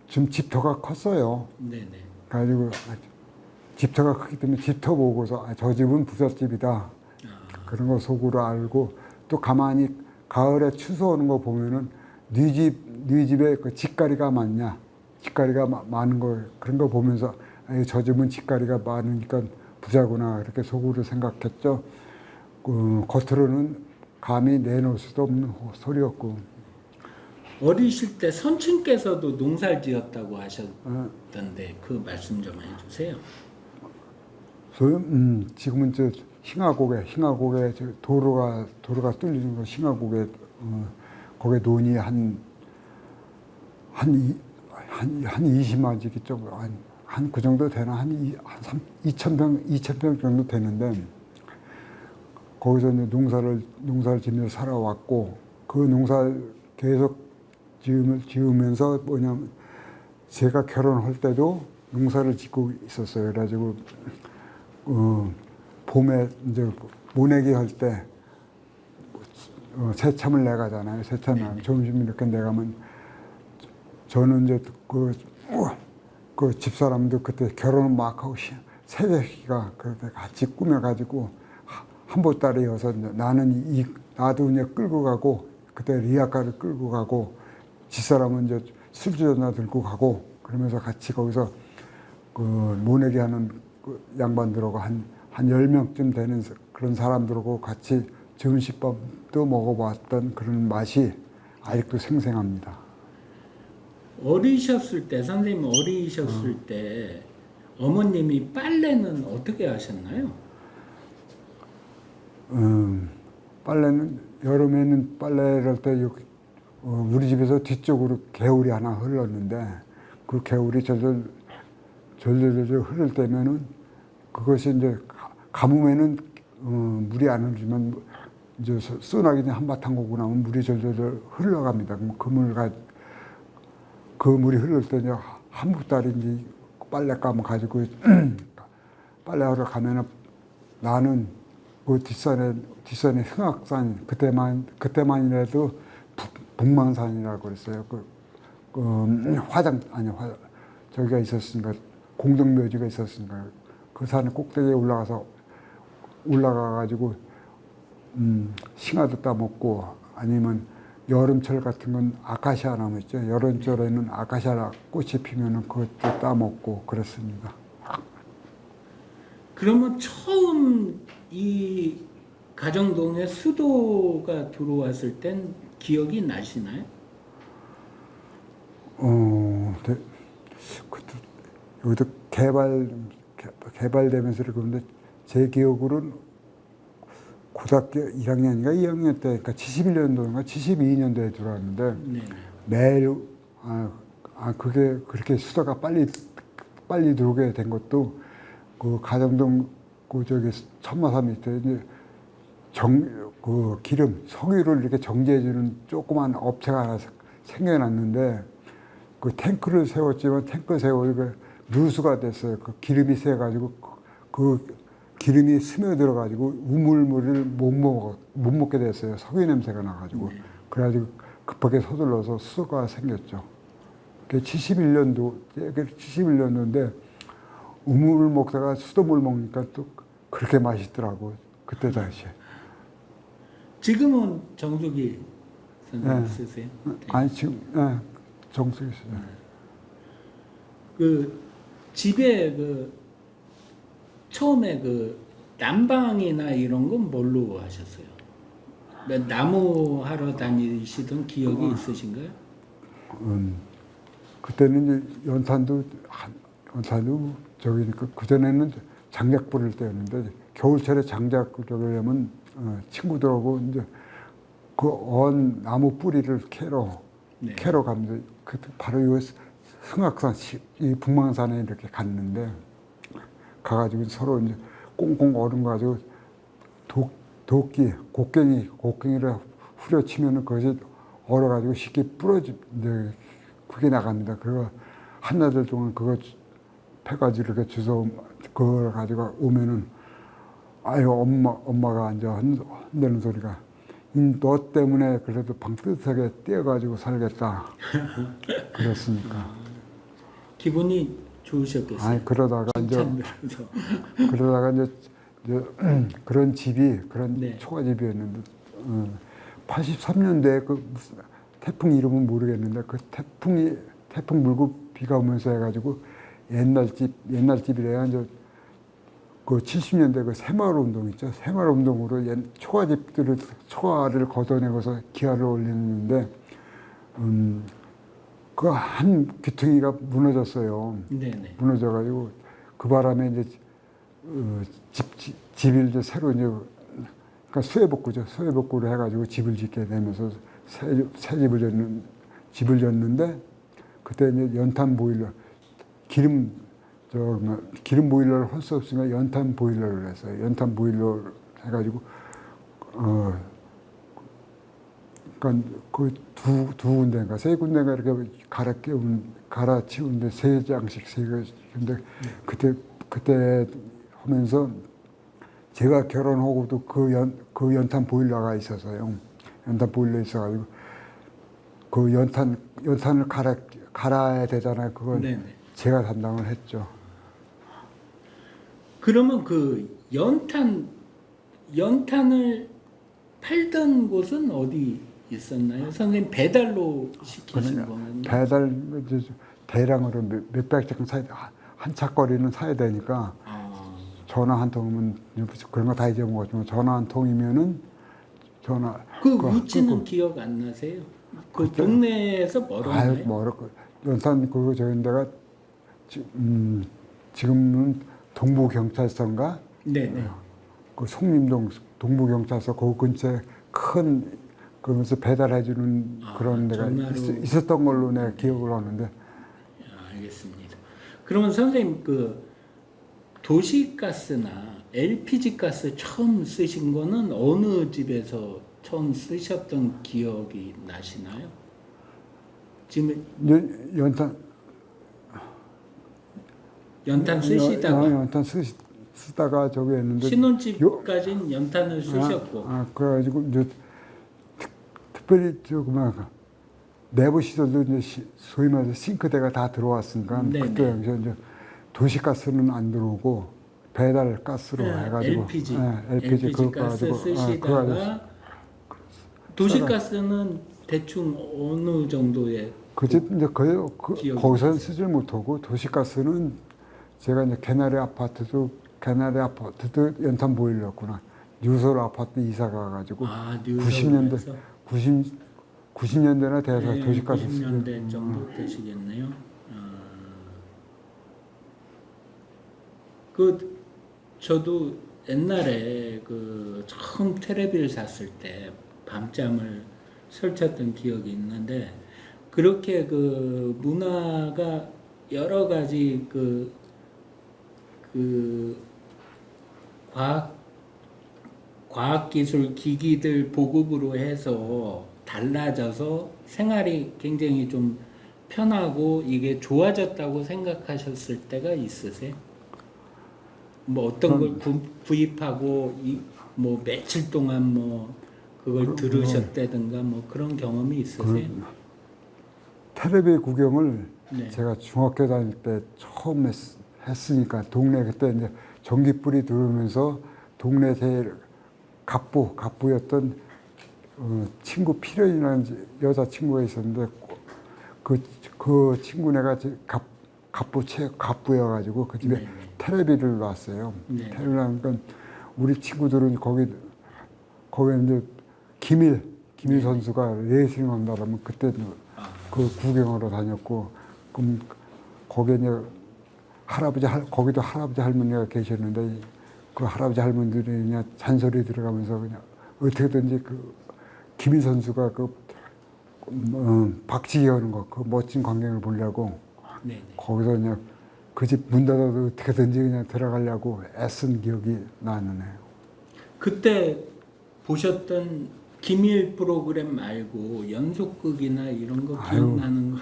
좀 집터가 컸어요. 네네. 그래가지고 집터가 크기 때문에 집터 보고서 저 집은 부잣집이다. 그런 거 속으로 알고 또 가만히 가을에 추수 오는 거 보면은 네 집에 그 집가리가 많냐, 집가리가 많은 거 그런 거 보면서 저 집은 집가리가 많으니까 부자구나 이렇게 속으로 생각했죠. 겉으로는 감히 내놓을 수도 없는 소리였고. 어리실 때 선친께서도 농사를 지었다고 하셨던데 그 말씀 좀 해주세요. 지금은 저 흰화고개 저 도로가 뚫리는 거 흰화고개 거기 논이 한 20만 지겠죠. 한 그 정도 되나 한 2,000평 정도 되는데 거기서 이제 농사를 지면서 살아왔고 그 농사를 계속 지으면서 뭐냐면 제가 결혼할 때도 농사를 짓고 있었어요. 그래가지고 봄에 이제 모내기 할 때 새참을 내가잖아요. 새참을 점심 이렇게 내가면 저는 이제 그 집사람도 그때 결혼을 막 하고 새벽이가 그렇게 같이 꾸며가지고 한보따리여서 나도 이제 끌고 가고 그때 리아카를 끌고 가고 집사람은 이제 술주전화 들고 가고 그러면서 같이 거기서 그 모내기 하는 그 양반들하고 한 10명쯤 되는 그런 사람들하고 같이 점심밥도 먹어봤던 그런 맛이 아직도 생생합니다. 어리셨을 때 선생님 어리셨을 때 어머님이 빨래는 어떻게 하셨나요? 빨래는 여름에는 빨래를 할 때 우리 집에서 뒤쪽으로 개울이 하나 흘렀는데 그 개울이 절절 흐를 때면은 그것이 이제 가뭄에는 물이 안 흐르지만 이제 소나기 한바탕 오고 나면 물이 절절 흘러갑니다. 그럼 그 물이 흐를 때 이제 한 보따리 이제 빨랫감 가지고 빨래하러 가면은 나는 그 뒷산에 흥악산 그때만이라도 북망산이라고 그랬어요. 저기가 있었으니까 공동묘지가 있었으니까 그 산 꼭대기에 올라가가지고 싱아도 따먹고 아니면 여름철 같은 건 아카시아 나무 있죠. 여름철에는 아카시아 꽃이 피면은 그것도 따먹고 그랬습니다. 그러면 처음 이 가정동에 수도가 들어왔을 땐 기억이 나시나요? 여기도 개발되면서 그런데 제 기억으로는 고등학교 1학년인가 2학년 때, 그러니까 71년도인가 72년도에 들어왔는데 네. 매일 그게 그렇게 수도가 빨리 들어오게 된 것도 그 가정동 그 저기 천마산 밑에 이제 그 기름 석유를 이렇게 정제해주는 조그만 업체가 하나 생겨났는데 그 탱크를 세웠지만 탱크 세우니까 누수가 됐어요. 그 기름이 새가지고 그 기름이 스며들어가지고 우물물을 못 먹게 됐어요. 석유 냄새가 나가지고. 그래가지고 급하게 서둘러서 수도가 생겼죠. 그게 71년도인데 우물 먹다가 수돗물 먹으니까 또 그렇게 맛있더라고. 그때 당시에. 지금은 정수기 선생님 네. 쓰세요? 아니 지금 정수기 쓰죠. 그 집에 그 처음에 그 난방이나 이런 건 뭘로 하셨어요? 나무 하러 다니시던 기억이 있으신가요? 그때는 이제 연탄도 저기니까 그 전에는 장작 뿌릴 때였는데 겨울철에 장작 저기려면 친구들하고 이제 그 나무 뿌리를 캐러 갑니다. 그때 바로 이 흥악산 이 북망산에 이렇게 갔는데 가가지고 서로 이제 꽁꽁 얼음 가지고 곡괭이를 후려치면은 그것이 얼어가지고 쉽게 이제 그게 나갑니다. 그거 한나절 동안 그거 패가지고 이렇게 주워 그걸 가지고 오면은 아유 엄마가 이제 흔드는 소리가 너 때문에 그래도 방 뜨뜻하게 떼어가지고 살겠다 그랬으니까 기분이 좋으셨겠어요. 아니 그러다가 이제 그런 집이 그런 네. 초가집이었는데 83년도에 그 무슨 태풍 이름은 모르겠는데 그 태풍 물고 비가 오면서 해가지고 옛날 집이래야 이제 그 70년대 그 새마을 운동 있죠. 새마을 운동으로 초가를 걷어내고서 기아를 올리는데 그 한 귀퉁이가 무너졌어요. 네네. 무너져가지고 그 바람에 이제 집을 이제 새로 이제 그러니까 수해복구죠. 수해복구를 해가지고 집을 짓게 되면서 새 집을 졌는데 그때 이제 연탄 보일러 기름 보일러를 할 수 없으니까 연탄 보일러를 했어요. 연탄 보일러를 해가지고 그러니까 그 두 군데인가 세 군데가 이렇게 갈아치우는데 세 장씩 세 개인데 그때 하면서 제가 결혼하고도 그 연탄 보일러가 있어서요. 연탄 보일러 있어가지고 그 연탄을 갈아야 되잖아요. 그건 네네. 제가 담당을 했죠. 그러면 그 연탄을 팔던 곳은 어디 있었나요? 선생님 배달로 시키신 거는? 배달 대량으로 몇백 장 사야 돼. 한 차거리는 사야 되니까 전화 한 통이면 그런 거 다 잊어먹었지만 전화 한 통이면은 그 위치는 기억 안 나세요? 그 동네에서 멀었나요? 멀었고 연산 그 저기 데가 지금은 동부경찰서인가? 네네. 그 송림동 동부경찰서 그 근처에 큰 그러면서 배달해주는 그런 데가 있었던 걸로 내가 기억을 하는데. 알겠습니다. 그러면 선생님 그 도시가스나 LPG 가스 처음 쓰신 거는 어느 집에서 처음 쓰셨던 기억이 나시나요? 지금 연탄 쓰시다가 연탄 쓰다가 저기 했는데 신혼집까지는 연탄을 쓰셨고 그래가지고 이제 특별히 내부 시설도 이제 소위 말해서 싱크대가 다 들어왔으니까 네네. 그때 여기서 이제 도시가스는 안 들어오고 배달 가스로 해가지고 LPG 가스 쓰시다가 도시가스는 대충 어느 정도의 그 집 이제 거기서는 쓰질 못하고 도시가스는 제가 이제 개나리 아파트도 연탄 보일러였구나. 뉴솔 아파트 이사 가가지고 90년대나 돼서 네, 도시가스 90년대 정도 되시겠네요. 저도 옛날에 그 처음 테레비를 샀을 때 밤잠을 설쳤던 기억이 있는데 그렇게 그 문화가 여러 가지 그 과학기술 기기들 보급으로 해서 달라져서 생활이 굉장히 좀 편하고 이게 좋아졌다고 생각하셨을 때가 있으세요? 뭐 어떤 걸 구입하고 뭐 며칠 동안 뭐 그걸 들으셨다든가 뭐 그런 경험이 있으세요? 텔레비 구경을 네. 제가 중학교 다닐 때 처음 했으니까 동네 그때 이제 전기불이 들어오면서 동네 제일 갑부였던 친구 필연이라는 여자 친구가 있었는데 그 친구네가 갑부여가지고 그 집에 텔레비를 놨어요. 네. 텔레비를 놨으니까 우리 친구들은 거기에 이제 김일 선수가 레슬링 한다면 그때 그 구경하러 다녔고 그럼 거기에 이제 거기도 할아버지 할머니가 계셨는데 그 할아버지 할머니들이 그냥 잔소리 들어가면서 그냥 어떻게든지 그 김일 선수가 박치기 하는 거 그 멋진 광경을 보려고 거기서 그냥 그 집 문 닫아도 어떻게든지 그냥 들어가려고 애쓴 기억이 나네요. 그때 보셨던 기밀 프로그램 말고 연속극이나 이런 거 기억나는 건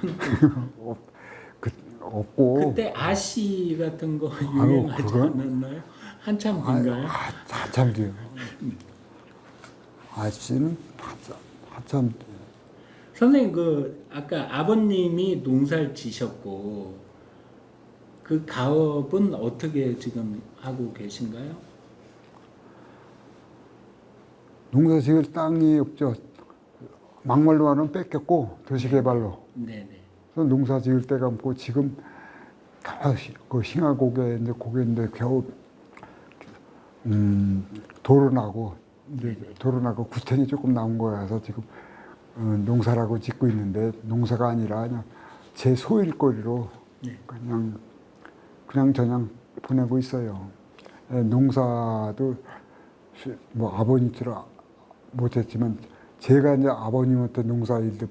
없고 그때 아씨 같은 거 유행하지 않았나요? 한참 뒤인가요? 한참 뒤요. 아씨는 한참. 선생님 그 아까 아버님이 농사를 지셨고 그 가업은 어떻게 지금 하고 계신가요? 농사 지을 땅이 없죠. 막말로 하는 뺏겼고 도시개발로. 네네. 그래서 농사 지을 데가 없고 지금 그 싱하고개 이제 고개인데 겨우 도로 나고 구텐이 조금 나온 거여서 지금 농사라고 짓고 있는데 농사가 아니라 그냥 제 소일거리로 네. 그냥 저냥 보내고 있어요. 농사도 뭐 아버님처럼 못했지만 제가 이제 아버님한테 농사 일도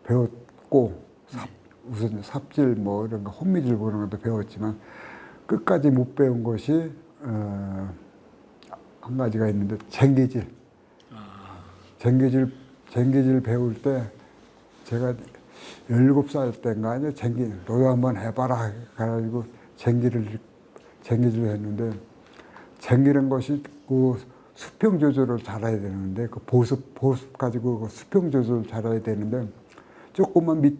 배웠고 우선 삽질 뭐 이런 거 혼미질 보는 것도 배웠지만 끝까지 못 배운 것이 한 가지가 있는데 쟁기질. 쟁기질 배울 때 제가 17살 때인가 아니 너도 한번 해봐라 그래가지고 쟁기질을 했는데 쟁기란 것이 그 수평 조절을 잘해야 되는데 그 보습 가지고 그 수평 조절을 잘해야 되는데 조금만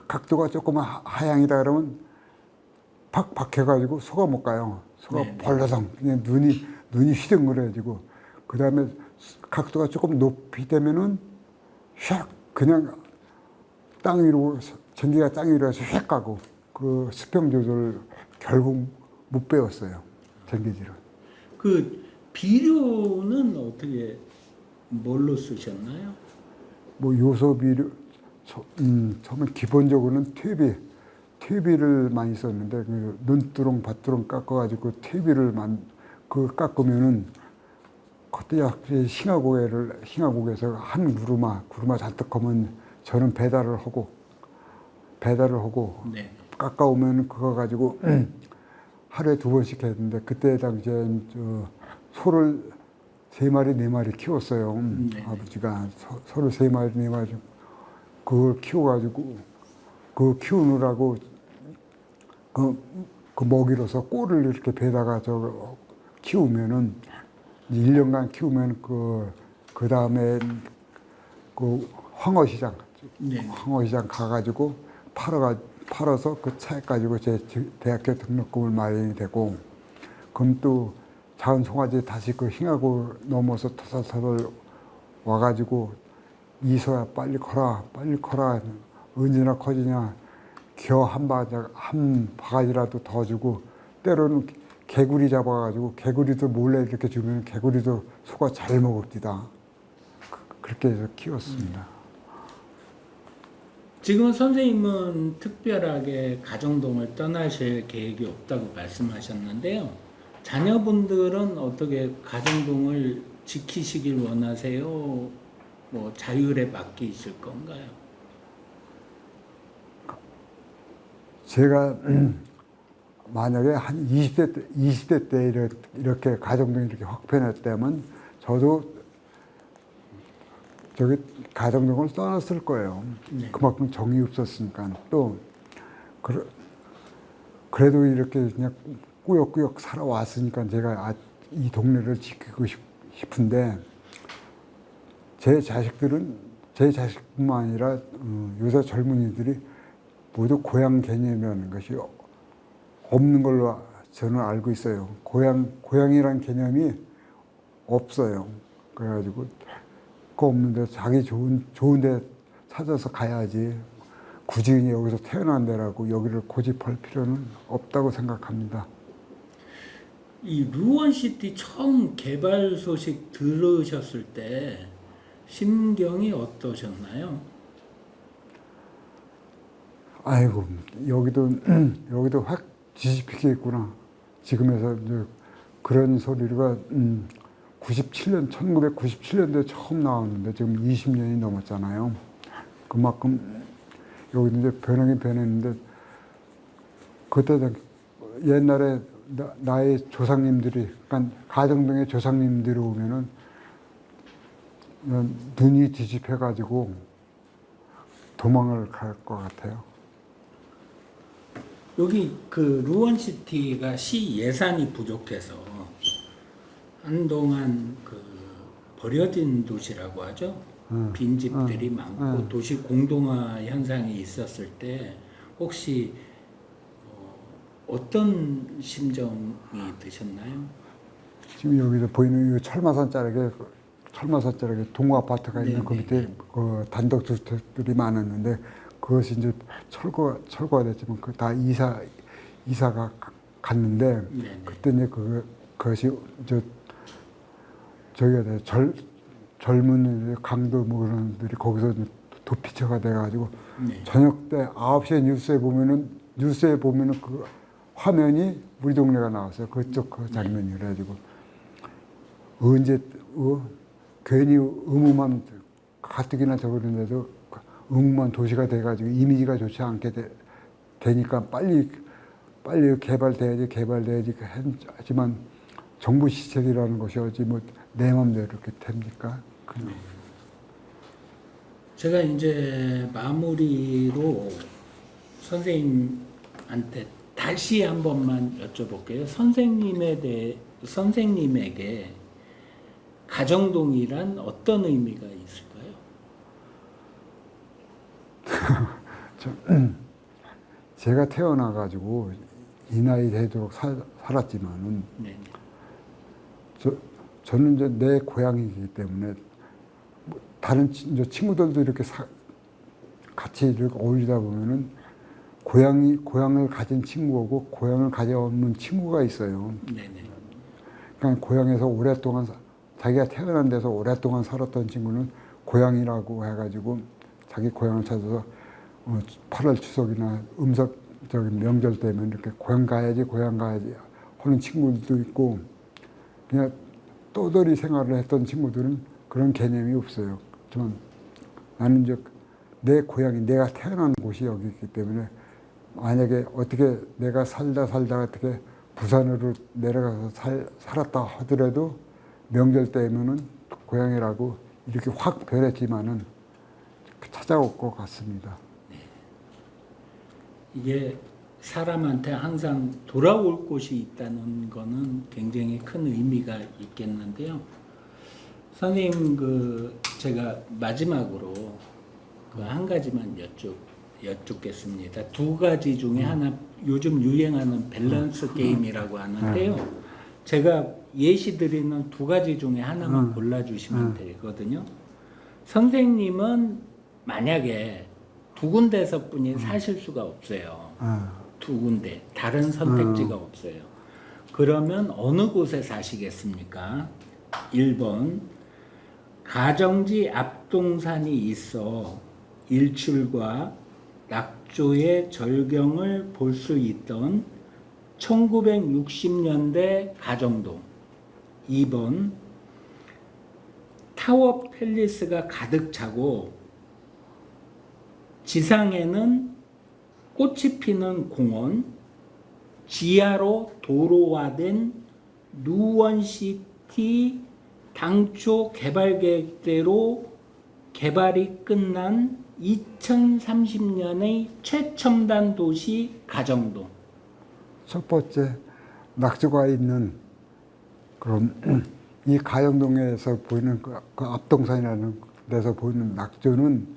각도가 조금만 하향이다 그러면 팍 박혀가지고 소가 못 가요. 소가 벌러덩 그냥 눈이 휘둥그레지고 그 다음에 각도가 조금 높이 되면은 샥 그냥 땅 위로 전기가 땅 위로 해서 휙 가고 그 수평 조절 결국 못 배웠어요. 전기질은. 그 비료는 어떻게 뭘로 쓰셨나요? 뭐 요소 비료 처음에 기본적으로는 퇴비를 많이 썼는데 그 눈두렁 밭두렁 깎아가지고 퇴비를 그 깎으면은 그때 싱하고에서 한 구루마 잔뜩 하면 저는 배달을 하고 네. 깎아오면 그거 가지고 하루에 2번씩 했는데 그때 당시에 소를 3마리 4마리 키웠어요. 아버지가 소를 3마리 4마리 그걸 키워가지고 그 키우느라고 그 먹이로서 꼴을 이렇게 배다가 키우면은 1년간 키우면 그 다음에 그 황어시장 가가지고 팔아서 그 차에 가지고 제 대학교 등록금을 마련이 되고 그럼 또 작은 송아지 다시 그 힝하고 넘어서 터덜터덜 와가지고 이서야 빨리 커라 언제나 커지냐 겨 한 바가지라도 더 주고 때로는 개구리 잡아가지고 개구리도 몰래 이렇게 주면 개구리도 소가 잘 먹읍니다. 그렇게 해서 키웠습니다. 지금 선생님은 특별하게 가정동을 떠나실 계획이 없다고 말씀하셨는데요. 자녀분들은 어떻게 가정동을 지키시길 원하세요? 뭐 자율에 맡기실 건가요? 제가 만약에 한 20대 때 이렇게 가정동이 이렇게 확 변했다면 저도 가정동을 떠났을 거예요. 네. 그만큼 정이 없었으니까. 또 그래도 이렇게 그냥 꾸역꾸역 살아왔으니까 제가 이 동네를 지키고 싶은데 제 자식뿐만 아니라 요새 젊은이들이 모두 고향 개념이라는 것이 없는 걸로 저는 알고 있어요. 고향이란 개념이 없어요. 그래가지고 그거 없는데 자기 좋은 데 찾아서 가야지 굳이 여기서 태어난 데라고 여기를 고집할 필요는 없다고 생각합니다. 이 루원시티 처음 개발 소식 들으셨을 때 심경이 어떠셨나요? 아이고 여기도 확 뒤집히겠구나. 지금에서 이제 그런 소리가 1997년도에 처음 나왔는데 지금 20년이 넘었잖아요. 그만큼 여기도 이제 변하긴 변했는데 그때 옛날에 나의 조상님들이 그러니까 가정동의 조상님들이 오면은 눈이 뒤집혀가지고 도망을 갈 것 같아요. 여기 그 루원시티가 시 예산이 부족해서 한동안 그 버려진 도시라고 하죠. 빈집들이 많고 도시 공동화 현상이 있었을 때 혹시 어떤 심정이 드셨나요? 지금 여기서 보이는 이 철마산 자락에 동호 아파트가 있는 그 밑에 그 단독 주택들이 많았는데 그것이 이제 철거가 됐지만 그 다 이사가 갔는데 그때 이제 그것이 저기가 젊은 강도 뭐 그런 분들이 거기서 도피처가 돼가지고 네. 저녁 때 9시에 뉴스에 보면은 그 화면이 우리 동네가 나왔어요. 그쪽 그 장면이 그래가지고 언제 괜히 의무만 가뜩이나 저러는데도 의무만 도시가 돼가지고 이미지가 좋지 않게 되니까 빨리 개발돼야지 하지만 정부 시책이라는 것이 어찌 뭐 내 맘대로 이렇게 됩니까? 제가 이제 마무리로 선생님한테 다시 한 번만 여쭤볼게요. 선생님에게 가정동이란 어떤 의미가 있을까요? 제가 태어나가지고 이 나이 되도록 살았지만은 네. 저는 이제 내 고향이기 때문에 뭐 다른 친구들도 이렇게 같이 이렇게 어울리다 보면은 고향을 가진 친구하고 고향을 가지 없는 친구가 있어요. 네네. 그러니까 고향에서 오랫동안 자기가 태어난 데서 오랫동안 살았던 친구는 고향이라고 해가지고 자기 고향을 찾아서 8월 추석이나 음석적인 명절 때면 이렇게 고향 가야지 하는 친구들도 있고 그냥 떠돌이 생활을 했던 친구들은 그런 개념이 없어요. 나는 이제 내 고향이 내가 태어난 곳이 여기 있기 때문에 만약에 어떻게 내가 살다 어떻게 부산으로 내려가서 살았다 하더라도 명절 때면은 고향이라고 이렇게 확 변했지만은 찾아올 것 같습니다. 이게 사람한테 항상 돌아올 곳이 있다는 거는 굉장히 큰 의미가 있겠는데요. 선생님 제가 마지막으로 한 가지만 여쭙겠습니다. 두 가지 중에 하나 요즘 유행하는 밸런스 게임이라고 하는데요. 제가 예시 드리는 두 가지 중에 하나만 골라주시면 되거든요. 선생님은 만약에 두 군데서뿐이 사실 수가 없어요. 두 군데 다른 선택지가 없어요. 그러면 어느 곳에 사시겠습니까? 1번 가정지 앞동산이 있어 일출과 낙조의 절경을 볼 수 있던 1960년대 가정동. 2번 타워 팰리스가 가득 차고 지상에는 꽃이 피는 공원, 지하로 도로화된 누원시티 당초 개발 계획대로 개발이 끝난 2030년의 최첨단 도시 가정동. 첫 번째 낙조가 있는 그럼 이 가정동에서 보이는 그 앞동산이라는 데서 보이는 낙조는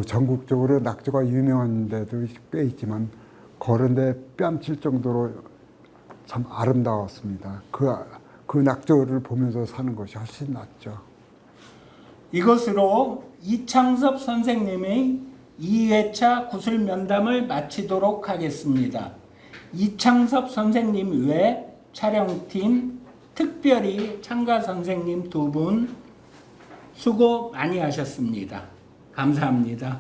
전국적으로 낙조가 유명한 데도 꽤 있지만 그런데 뺨칠 정도로 참 아름다웠습니다. 그 낙조를 보면서 사는 것이 훨씬 낫죠. 이것으로 이창섭 선생님의 2회차 구술 면담을 마치도록 하겠습니다. 이창섭 선생님 외 촬영팀, 특별히 참가 선생님 두 분 수고 많이 하셨습니다. 감사합니다.